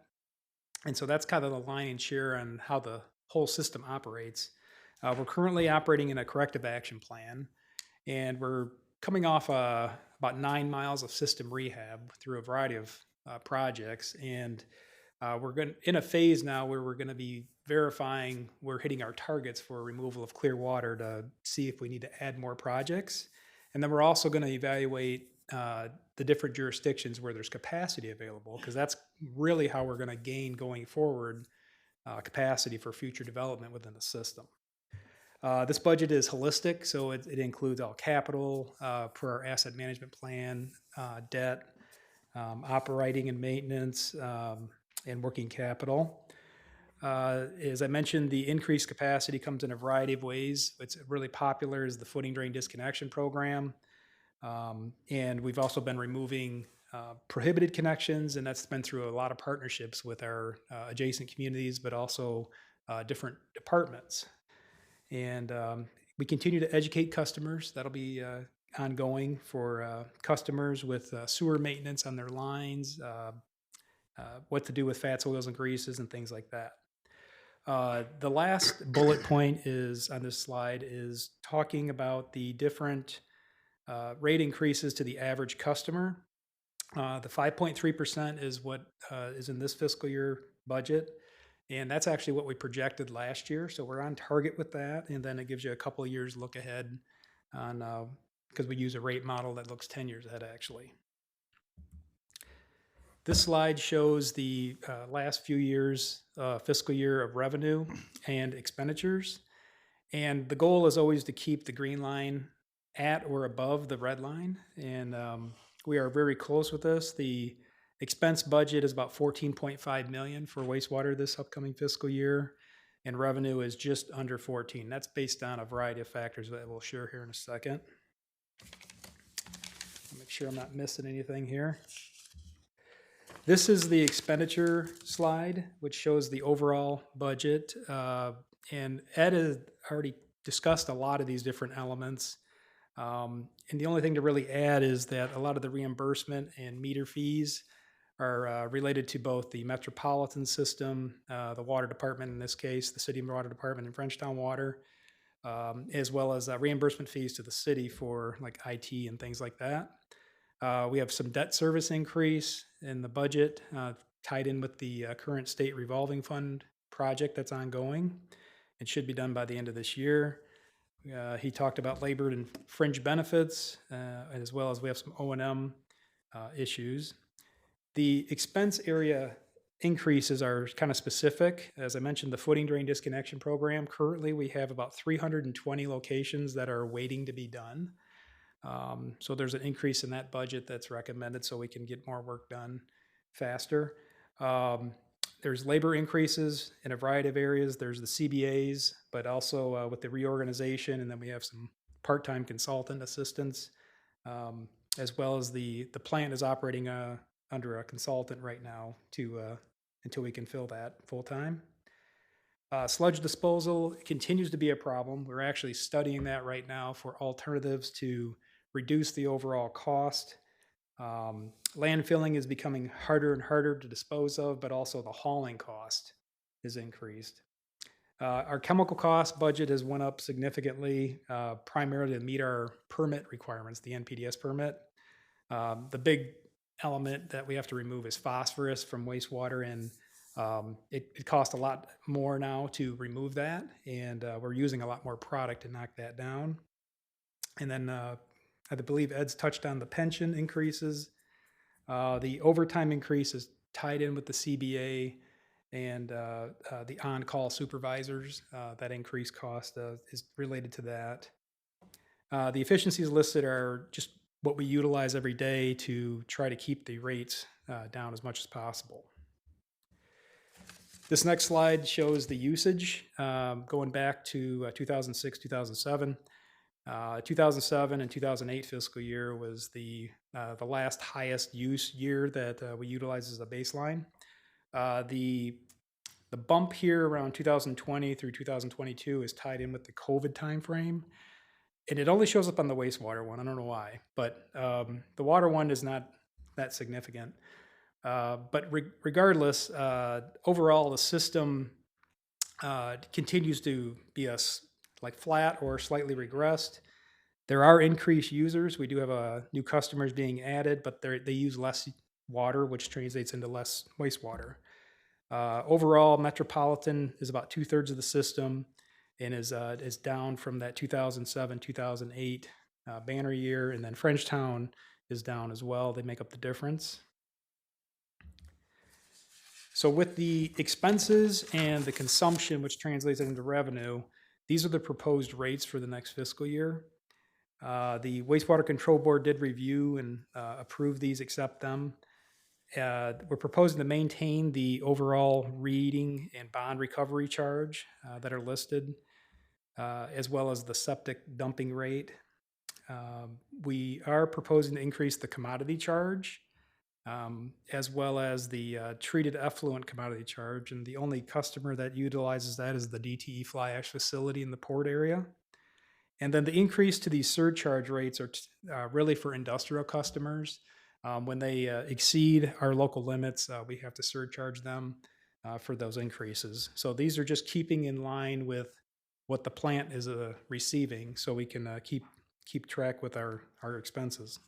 And so that's kind of the lion's share on how the whole system operates. We're currently operating in a corrective action plan, and we're coming off about 9 miles of system rehab through a variety of projects. And we're in a phase now where we're going to be verifying we're hitting our targets for removal of clear water to see if we need to add more projects. And then we're also going to evaluate the different jurisdictions where there's capacity available, because that's really how we're going to gain going forward capacity for future development within the system. This budget is holistic, so it includes all capital per our asset management plan, debt, operating and maintenance, and working capital. As I mentioned, the increased capacity comes in a variety of ways. What's really popular is the footing drain disconnection program. And we've also been removing prohibited connections, and that's been through a lot of partnerships with our adjacent communities, but also different departments. And we continue to educate customers. That'll be ongoing for customers with sewer maintenance on their lines, what to do with fats, oils, and greases, and things like that. The last bullet point is on this slide is talking about the different rate increases to the average customer. The 5.3% is what is in this fiscal year budget. And that's actually what we projected last year. So we're on target with that. And then it gives you a couple of years look ahead on, because we use a rate model that looks 10 years ahead actually. This slide shows the last few years fiscal year of revenue and expenditures. And the goal is always to keep the green line at or above the red line. And we are very close with this. The expense budget is about 14.5 million for wastewater this upcoming fiscal year, and revenue is just under 14. That's based on a variety of factors that we'll share here in a second. I'll make sure I'm not missing anything here. This is the expenditure slide, which shows the overall budget. And Ed has already discussed a lot of these different elements. And the only thing to really add is that a lot of the reimbursement and meter fees are related to both the metropolitan system, the water department in this case, the city water department and Frenchtown Water, as well as reimbursement fees to the city for like IT and things like that. We have some debt service increase in the budget tied in with the current state revolving fund project that's ongoing. It should be done by the end of this year. He talked about labor and fringe benefits, as well as we have some O&M issues. The expense area increases are kind of specific. As I mentioned, the footing drain disconnection program, currently we have about 320 locations that are waiting to be done. So there's an increase in that budget that's recommended so we can get more work done faster. There's labor increases in a variety of areas. There's the CBAs, but also with the reorganization, and then we have some part-time consultant assistants, as well as the plant is operating under a consultant right now until we can fill that full-time. Sludge disposal continues to be a problem. We're actually studying that right now for alternatives to reduce the overall cost. Landfilling is becoming harder and harder to dispose of, but also the hauling cost is increased. Our chemical cost budget has went up significantly, primarily to meet our permit requirements, the NPDES permit. The big element that we have to remove is phosphorus from wastewater, and it costs a lot more now to remove that, and we're using a lot more product to knock that down. And then I believe Ed's touched on the pension increases. The overtime increase is tied in with the CBA and the on-call supervisors. That increased cost is related to that. The efficiencies listed are just what we utilize every day to try to keep the rates down as much as possible. This next slide shows the usage going back to 2006, 2007. 2007 and 2008 fiscal year was the last highest use year that we utilize as a baseline. The bump here around 2020 through 2022 is tied in with the COVID timeframe, and it only shows up on the wastewater one. I don't know why, but the water one is not that significant. But regardless, overall the system continues to be like flat or slightly regressed. There are increased users. We do have new customers being added, but they use less water, which translates into less wastewater. Overall, Metropolitan is about 2/3 of the system and is down from that 2007, 2008 banner year, and then Frenchtown is down as well. They make up the difference. So with the expenses and the consumption, which translates into revenue, these are the proposed rates for the next fiscal year. The Wastewater Control Board did review and approve these, accept them. We're proposing to maintain the overall reading and bond recovery charge that are listed, as well as the septic dumping rate. We are proposing to increase the commodity charge, as well as the treated effluent commodity charge. And the only customer that utilizes that is the DTE fly ash facility in the port area. And then the increase to these surcharge rates are really for industrial customers. When they exceed our local limits, we have to surcharge them for those increases. So these are just keeping in line with what the plant is receiving, so we can keep track with our expenses.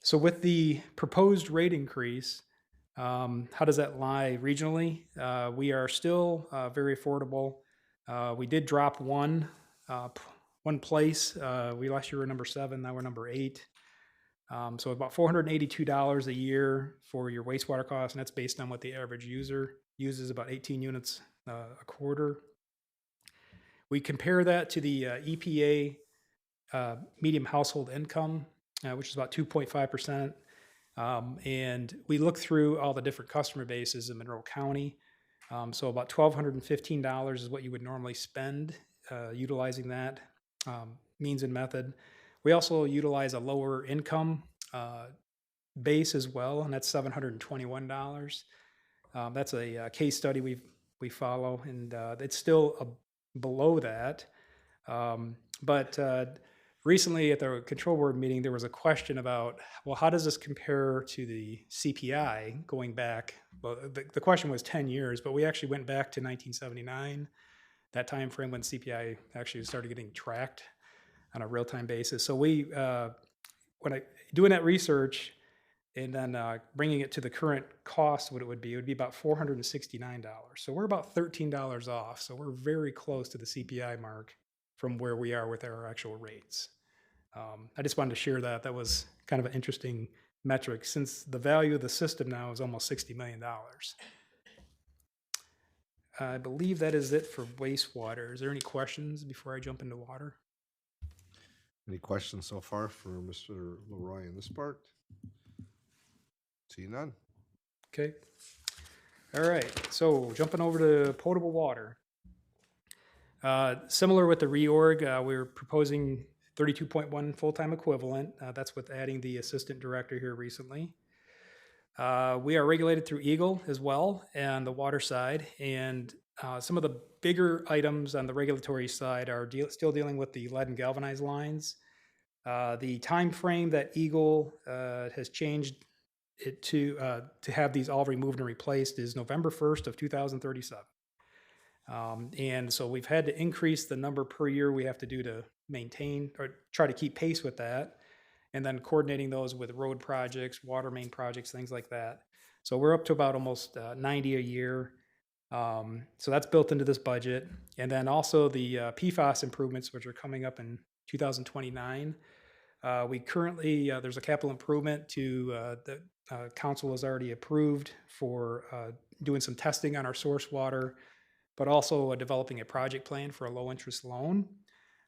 So with the proposed rate increase, how does that lie regionally? We are still very affordable. We did drop one place. We last year were number 7, now we're number 8. So about $482 a year for your wastewater costs, and that's based on what the average user uses, about 18 units a quarter. We compare that to the EPA medium household income, which is about 2.5%. And we look through all the different customer bases in Monroe County. So about $1,215 is what you would normally spend utilizing that means and method. We also utilize a lower income base as well, and that's $721. That's a case study we follow, and it's still below that. But recently at the control board meeting, there was a question about, well, how does this compare to the CPI going back? Well, the question was 10 years, but we actually went back to 1979, that time frame when CPI actually started getting tracked on a real-time basis. So doing that research and then bringing it to the current cost, what it would be about $469. So we're about $13 off. So we're very close to the CPI mark from where we are with our actual rates. I just wanted to share that. That was kind of an interesting metric, since the value of the system now is almost $60 million. I believe that is it for wastewater. Is there any questions before I jump into water? Any questions so far for Mr. Leroy in this part? See none. Okay. All right. So jumping over to potable water. Similar with the reorg, we're proposing 32.1 full-time equivalent. That's with adding the assistant director here recently. We are regulated through Eagle as well and the water side. And some of the bigger items on the regulatory side are still dealing with the lead and galvanized lines. The time frame that Eagle has changed it to have these all removed and replaced is November 1st of 2037. And so we've had to increase the number per year we have to do to maintain or try to keep pace with that. And then coordinating those with road projects, water main projects, things like that. So we're up to about almost 90 a year. So that's built into this budget. And then also the PFAS improvements, which are coming up in 2029. We currently, there's a capital improvement that council has already approved for doing some testing on our source water, but also developing a project plan for a low interest loan.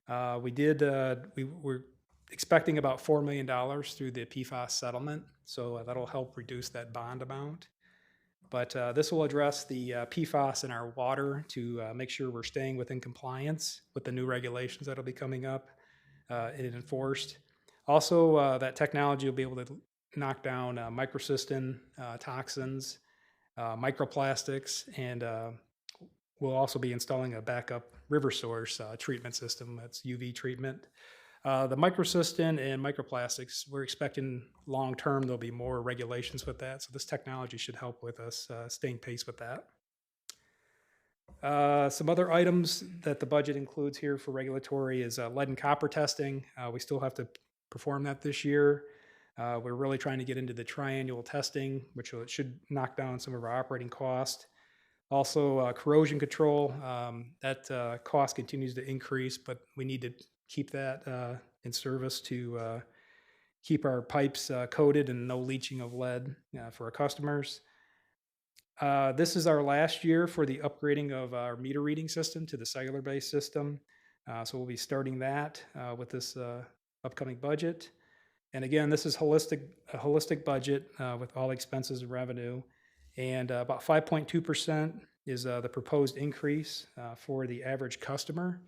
We were expecting about $4 million through the PFAS settlement, so that'll help reduce that bond amount. But this will address the PFAS in our water to make sure we're staying within compliance with the new regulations that'll be coming up and enforced. Also, that technology will be able to knock down microcystin toxins, microplastics, and we'll also be installing a backup river source treatment system. That's UV treatment. The microcystin and microplastics, we're expecting long-term there'll be more regulations with that. So this technology should help with us staying pace with that. Some other items that the budget includes here for regulatory is lead and copper testing. We still have to perform that this year. We're really trying to get into the triannual testing, which should knock down some of our operating cost. Also, corrosion control, that cost continues to increase, but we need to keep that in service to keep our pipes coated and no leaching of lead for our customers. This is our last year for the upgrading of our meter reading system to the cellular-based system. So we'll be starting that with this upcoming budget. And again, this is a holistic budget with all expenses and revenue. And about 5.2% is the proposed increase for the average customer.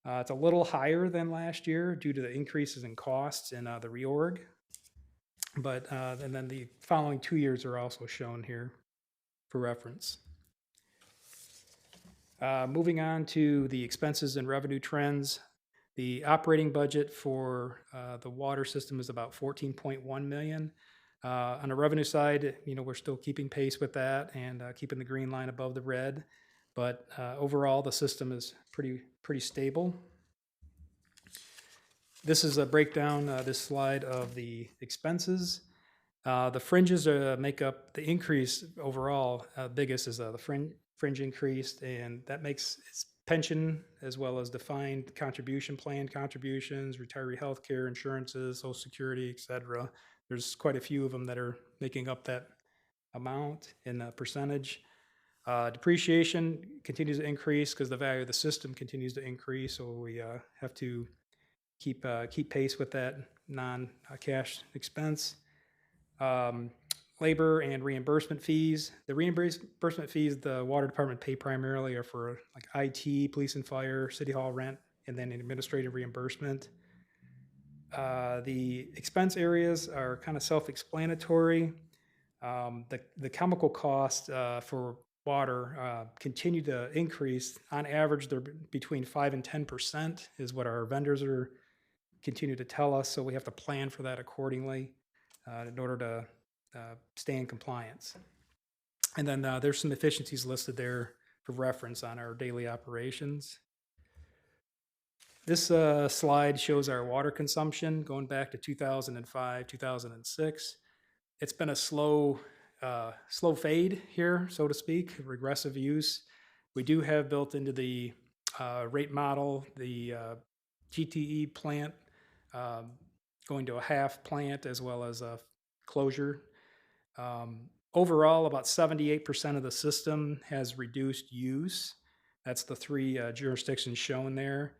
It's a little higher than last year due to the increases in costs and the reorg. But and then the following 2 years are also shown here for reference. Moving on to the expenses and revenue trends. The operating budget for the water system is about 14.1 million. On the revenue side, we're still keeping pace with that and keeping the green line above the red. But overall, the system is pretty stable. This is a breakdown, this slide, of the expenses. The fringes make up the increase overall. Biggest is the fringe increase, and that makes its pension as well as defined contribution plan contributions, retiree health care, insurances, Social Security, etc. There's quite a few of them that are making up that amount in percentage. Depreciation continues to increase because the value of the system continues to increase, so we have to keep pace with that non-cash expense. Labor and reimbursement fees. The reimbursement fees the water department pay primarily are for like IT, police and fire, city hall rent, and then administrative reimbursement. The expense areas are kind of self-explanatory. The chemical costs for water continue to increase. On average, they're between 5 and 10% is what our vendors are continue to tell us. So we have to plan for that accordingly in order to stay in compliance. And then there's some efficiencies listed there for reference on our daily operations. This slide shows our water consumption going back to 2005, 2006. It's been a slow fade here, so to speak, regressive use. We do have built into the rate model the GTE plant going to a half plant as well as a closure. Overall, about 78% of the system has reduced use. That's the three jurisdictions shown there.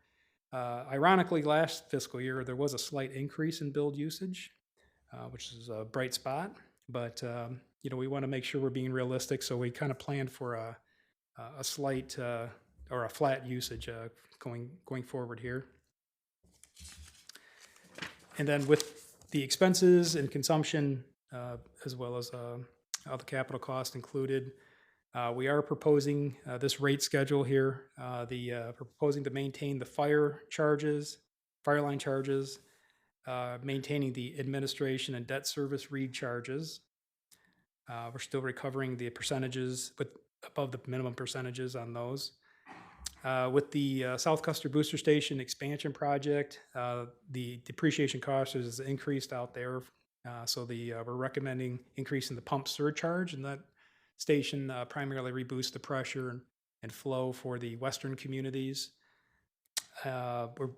Ironically, last fiscal year, there was a slight increase in billed usage, which is a bright spot. But, we want to make sure we're being realistic, so we kind of planned for a slight or a flat usage going forward here. And then with the expenses and consumption, as well as all the capital costs included, we are proposing this rate schedule here. We're proposing to maintain the fire line charges, maintaining the administration and debt service read charges. We're still recovering the percentages, but above the minimum percentages on those. With the South Custer Booster Station expansion project, the depreciation cost is increased out there. So we're recommending increasing the pump surcharge, and that station primarily reboosts the pressure and flow for the western communities.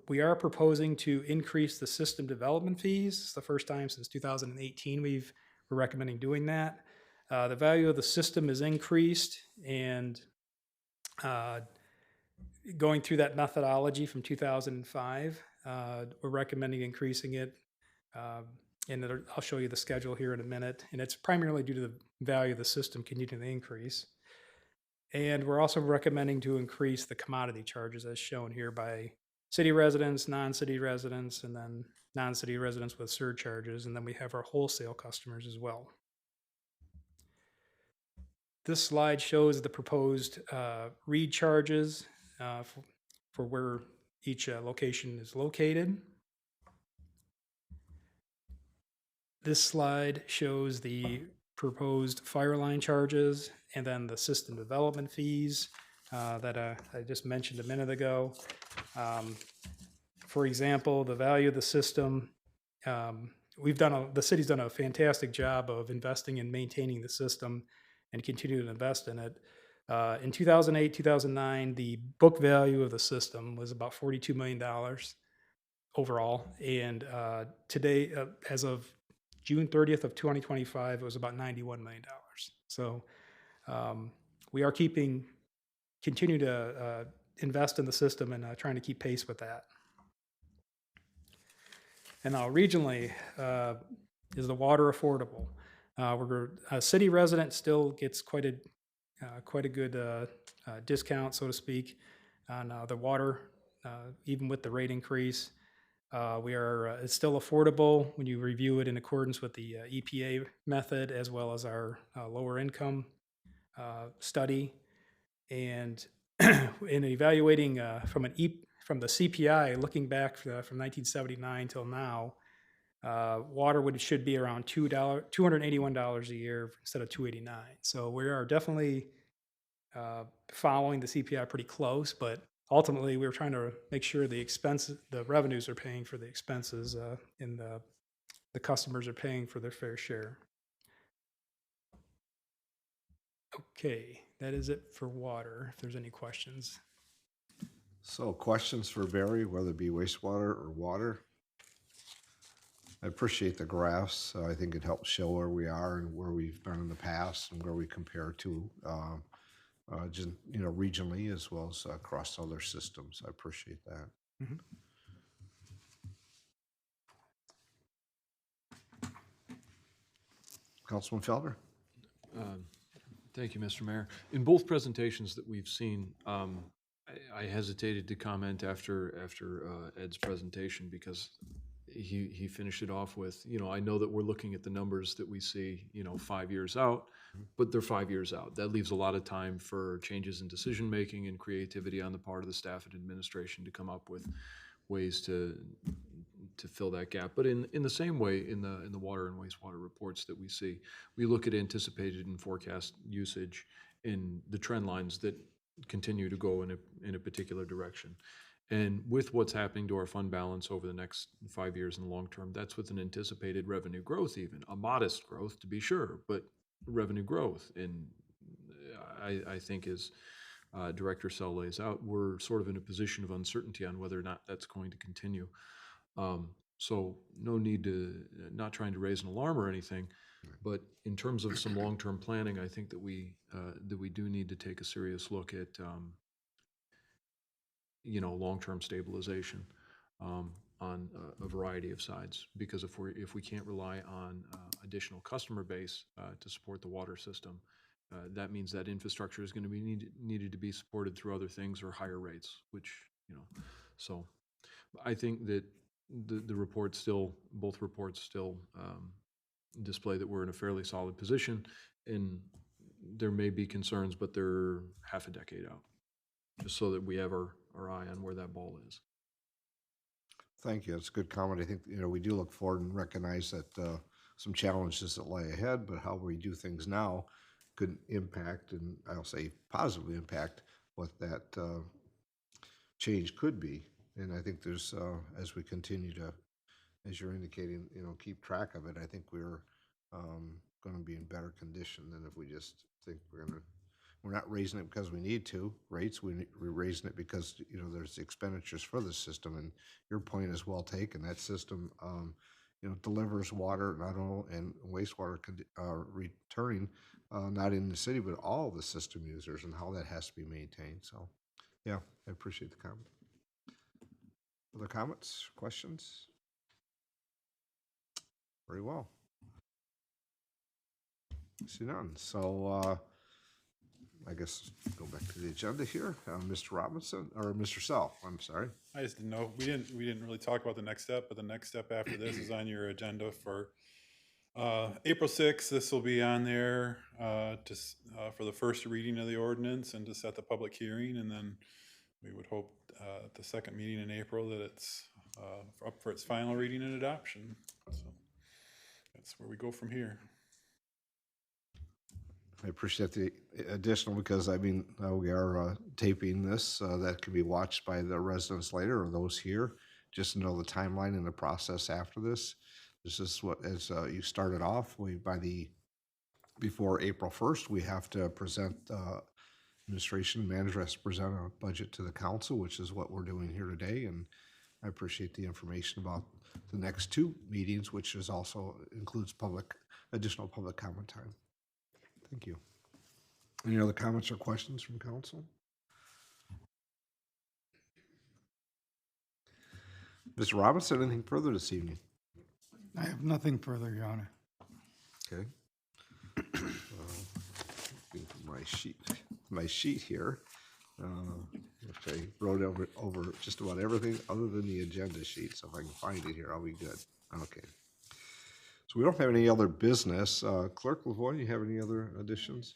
We are proposing to increase the system development fees. It's the first time since 2018 we're recommending doing that. The value of the system is increased, and going through that methodology from 2005, we're recommending increasing it. And I'll show you the schedule here in a minute. And it's primarily due to the value of the system continuing to increase. And we're also recommending to increase the commodity charges as shown here by city residents, non-city residents, and then non-city residents with surcharges. And then we have our wholesale customers as well. This slide shows the proposed read charges for where each location is located. This slide shows the proposed fire line charges and then the system development fees that I just mentioned a minute ago. For example, the value of the system, the city's done a fantastic job of investing in maintaining the system and continue to invest in it. In 2008, 2009, the book value of the system was about $42 million overall. And today, as of June 30th of 2025, it was about $91 million. So we are continue to invest in the system and trying to keep pace with that. And now regionally, is the water affordable? A city resident still gets quite a good discount, so to speak, on the water, even with the rate increase. It's still affordable when you review it in accordance with the EPA method as well as our lower income study. And in evaluating from the CPI, looking back from 1979 till now, water should be around $281 a year instead of $289. So we are definitely following the CPI pretty close, but ultimately we're trying to make sure the revenues are paying for the expenses, and the customers are paying for their fair share. Okay, that is it for water. If there's any questions. So questions for Barry, whether it be wastewater or water? I appreciate the graphs. I think it helps show where we are and where we've been in the past and where we compare to, just, regionally as well as across other systems. I appreciate that. Mhm. Councilman Felder? Thank you, Mr. Mayor. In both presentations that we've seen, I hesitated to comment after Ed's presentation because he finished it off with, I know that we're looking at the numbers that we see, 5 years out, but they're 5 years out. That leaves a lot of time for changes in decision-making and creativity on the part of the staff and administration to come up with ways to fill that gap. But in the same way, in the water and wastewater reports that we see, we look at anticipated and forecast usage in the trend lines that continue to go in a particular direction. And with what's happening to our fund balance over the next 5 years in the long term, that's with an anticipated revenue growth, even a modest growth to be sure, but revenue growth. And I think as Director Sell lays out, we're sort of in a position of uncertainty on whether or not that's going to continue. So no need to, not trying to raise an alarm or anything, but in terms of some long-term planning, I think that we do need to take a serious look at, long-term stabilization on a variety of sides. Because if we can't rely on additional customer base to support the water system, that means that infrastructure is going to be needed to be supported through other things or higher rates, which, so I think that the report both reports still display that we're in a fairly solid position, and there may be concerns, but they're half a decade out, just so that we have our eye on where that ball is. Thank you. That's a good comment. I think, we do look forward and recognize that some challenges that lie ahead, but how we do things now could impact, and I'll say positively impact, what that change could be. And I think there's, as we continue to, as you're indicating, keep track of it, I think we're going to be in better condition than if we just think we're not raising it because we need to rates. We're raising it because, there's expenditures for the system. And your point is well taken. That system, delivers water, not only and wastewater returning, not in the city, but all the system users, and how that has to be maintained. So, yeah, I appreciate the comment. Other comments, questions? Very well. See none. So I guess go back to the agenda here. Mr. Robinson, or Mr. Sell, I'm sorry. I just didn't know, we didn't really talk about the next step, but the next step after this is on your agenda for April 6th. This will be on there for the first reading of the ordinance and to set the public hearing. And then we would hope at the second meeting in April that it's up for its final reading and adoption. So that's where we go from here. I appreciate the additional, because we are taping this, that can be watched by the residents later or those here, just to know the timeline and the process after this. This is what, as you started off, before April 1st, we have to present, administration manager has to present a budget to the council, which is what we're doing here today. And I appreciate the information about the next two meetings, which is also includes additional public comment time. Thank you. Any other comments or questions from council? Mr. Robinson, anything further this evening? I have nothing further, Your Honor. Okay. Looking for my sheet here, which I wrote over just about everything other than the agenda sheet. So if I can find it here, I'll be good. Okay. So we don't have any other business. Clerk Lavoie, you have any other additions?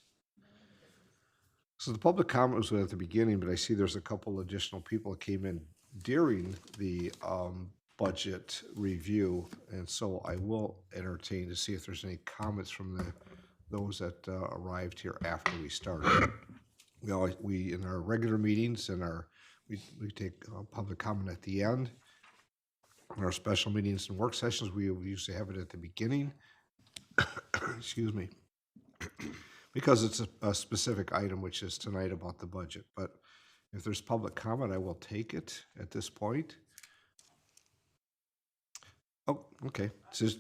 So the public comment was at the beginning, but I see there's a couple additional people that came in during the budget review, and so I will entertain to see if there's any comments from those that arrived here after we started. We in our regular meetings and we take public comment at the end. In our special meetings and work sessions, we usually have it at the beginning. Excuse me. Because it's a specific item, which is tonight about the budget. But if there's public comment, I will take it at this point. Oh, okay. It's just,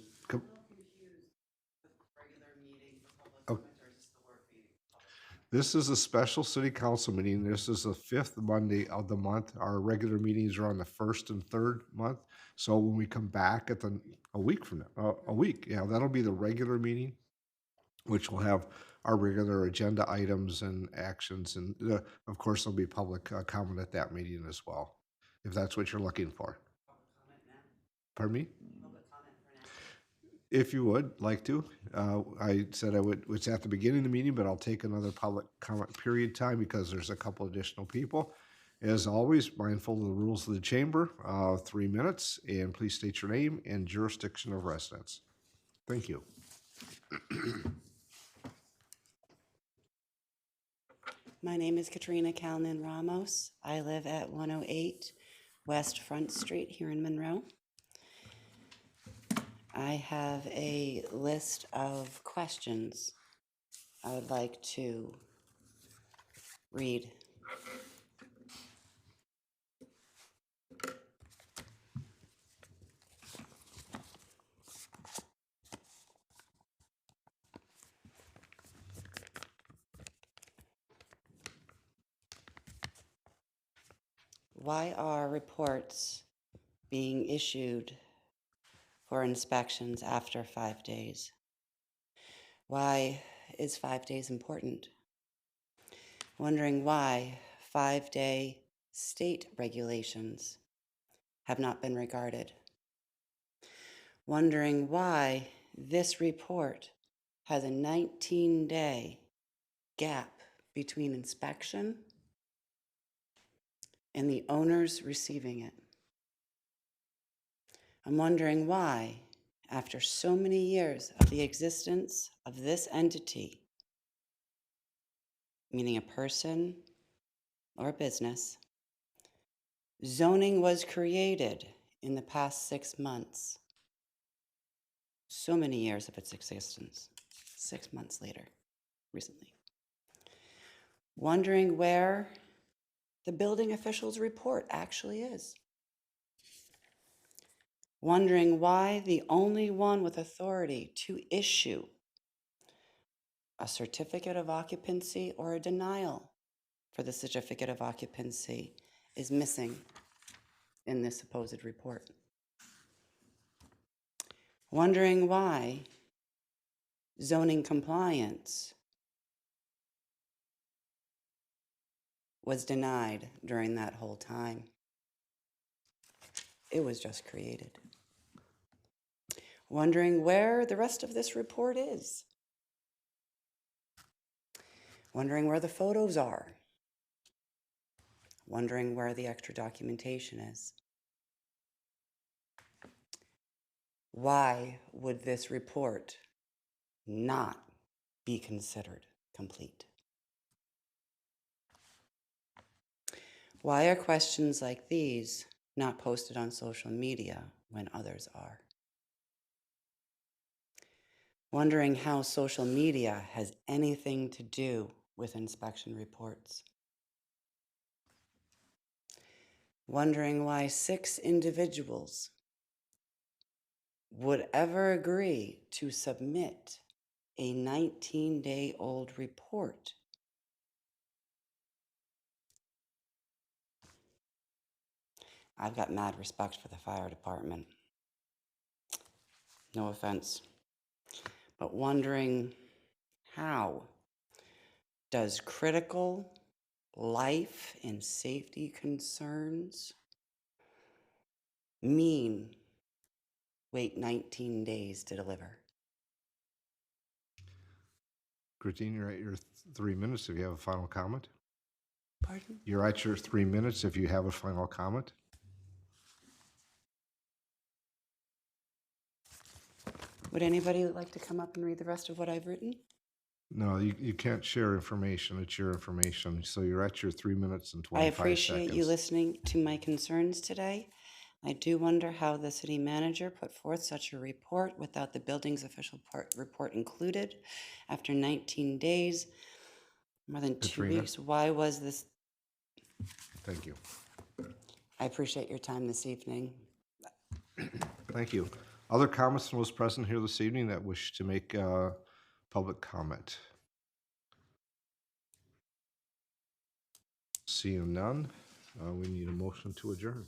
this is a special city council meeting. This is the 5th Monday of the month. Our regular meetings are on the 1st and 3rd month. So when we come back at a week from now, that'll be the regular meeting, which will have our regular agenda items and actions. And of course, there'll be public comment at that meeting as well, if that's what you're looking for. Pardon me? If you would like to. I said I would, it's at the beginning of the meeting, but I'll take another public comment period time because there's a couple additional people. As always, mindful of the rules of the chamber, 3 minutes, and please state your name and jurisdiction of residence. Thank you. My name is Katrina Calnan Ramos. I live at 108 West Front Street here in Monroe. I have a list of questions I would like to read. Why are reports being issued for inspections after 5 days? Why is 5 days important? Wondering why 5-day state regulations have not been regarded. Wondering why this report has a 19-day gap between inspection and the owners receiving it. I'm wondering why, after so many years of the existence of this entity, meaning a person or a business, zoning was created in the past 6 months. So many years of its existence, 6 months later, recently. Wondering where the building official's report actually is. Wondering why the only one with authority to issue a certificate of occupancy or a denial for the certificate of occupancy is missing in this supposed report. Wondering why zoning compliance was denied during that whole time. It was just created. Wondering where the rest of this report is. Wondering where the photos are. Wondering where the extra documentation is. Why would this report not be considered complete? Why are questions like these not posted on social media when others are? Wondering how social media has anything to do with inspection reports. Wondering why 6 individuals would ever agree to submit a 19-day-old report. I've got mad respect for the fire department. no offense, but wondering how does critical life and safety concerns mean wait 19 days to deliver? Christine, you're at your 3 minutes if you have a final comment. Pardon? You're at your 3 minutes if you have a final comment. Would anybody like to come up and read the rest of what I've written? No, you can't share information. It's your information. So you're at your 3 minutes and I 25 seconds. appreciate you listening to my concerns today. I do wonder how the city manager put forth such a report without the building's official report included after 19 days, more than 2 Katrina? weeks. Why was this? Thank you. I appreciate your time this evening. Thank you. Other comments from those present here this evening that wish to make public comment? Seeing none, we need a motion to adjourn.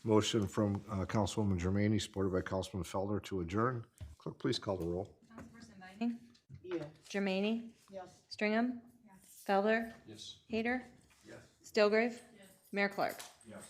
Motion from Councilwoman Germaine, supported by Councilman Felder to adjourn. Clerk, please call the roll. Councilperson Biding? Yes. Germaine? Yes. Stringham? Yes. Felder? Yes. Hayter? Yes. Stilgrave? Yes. Mayor Clark? Yes.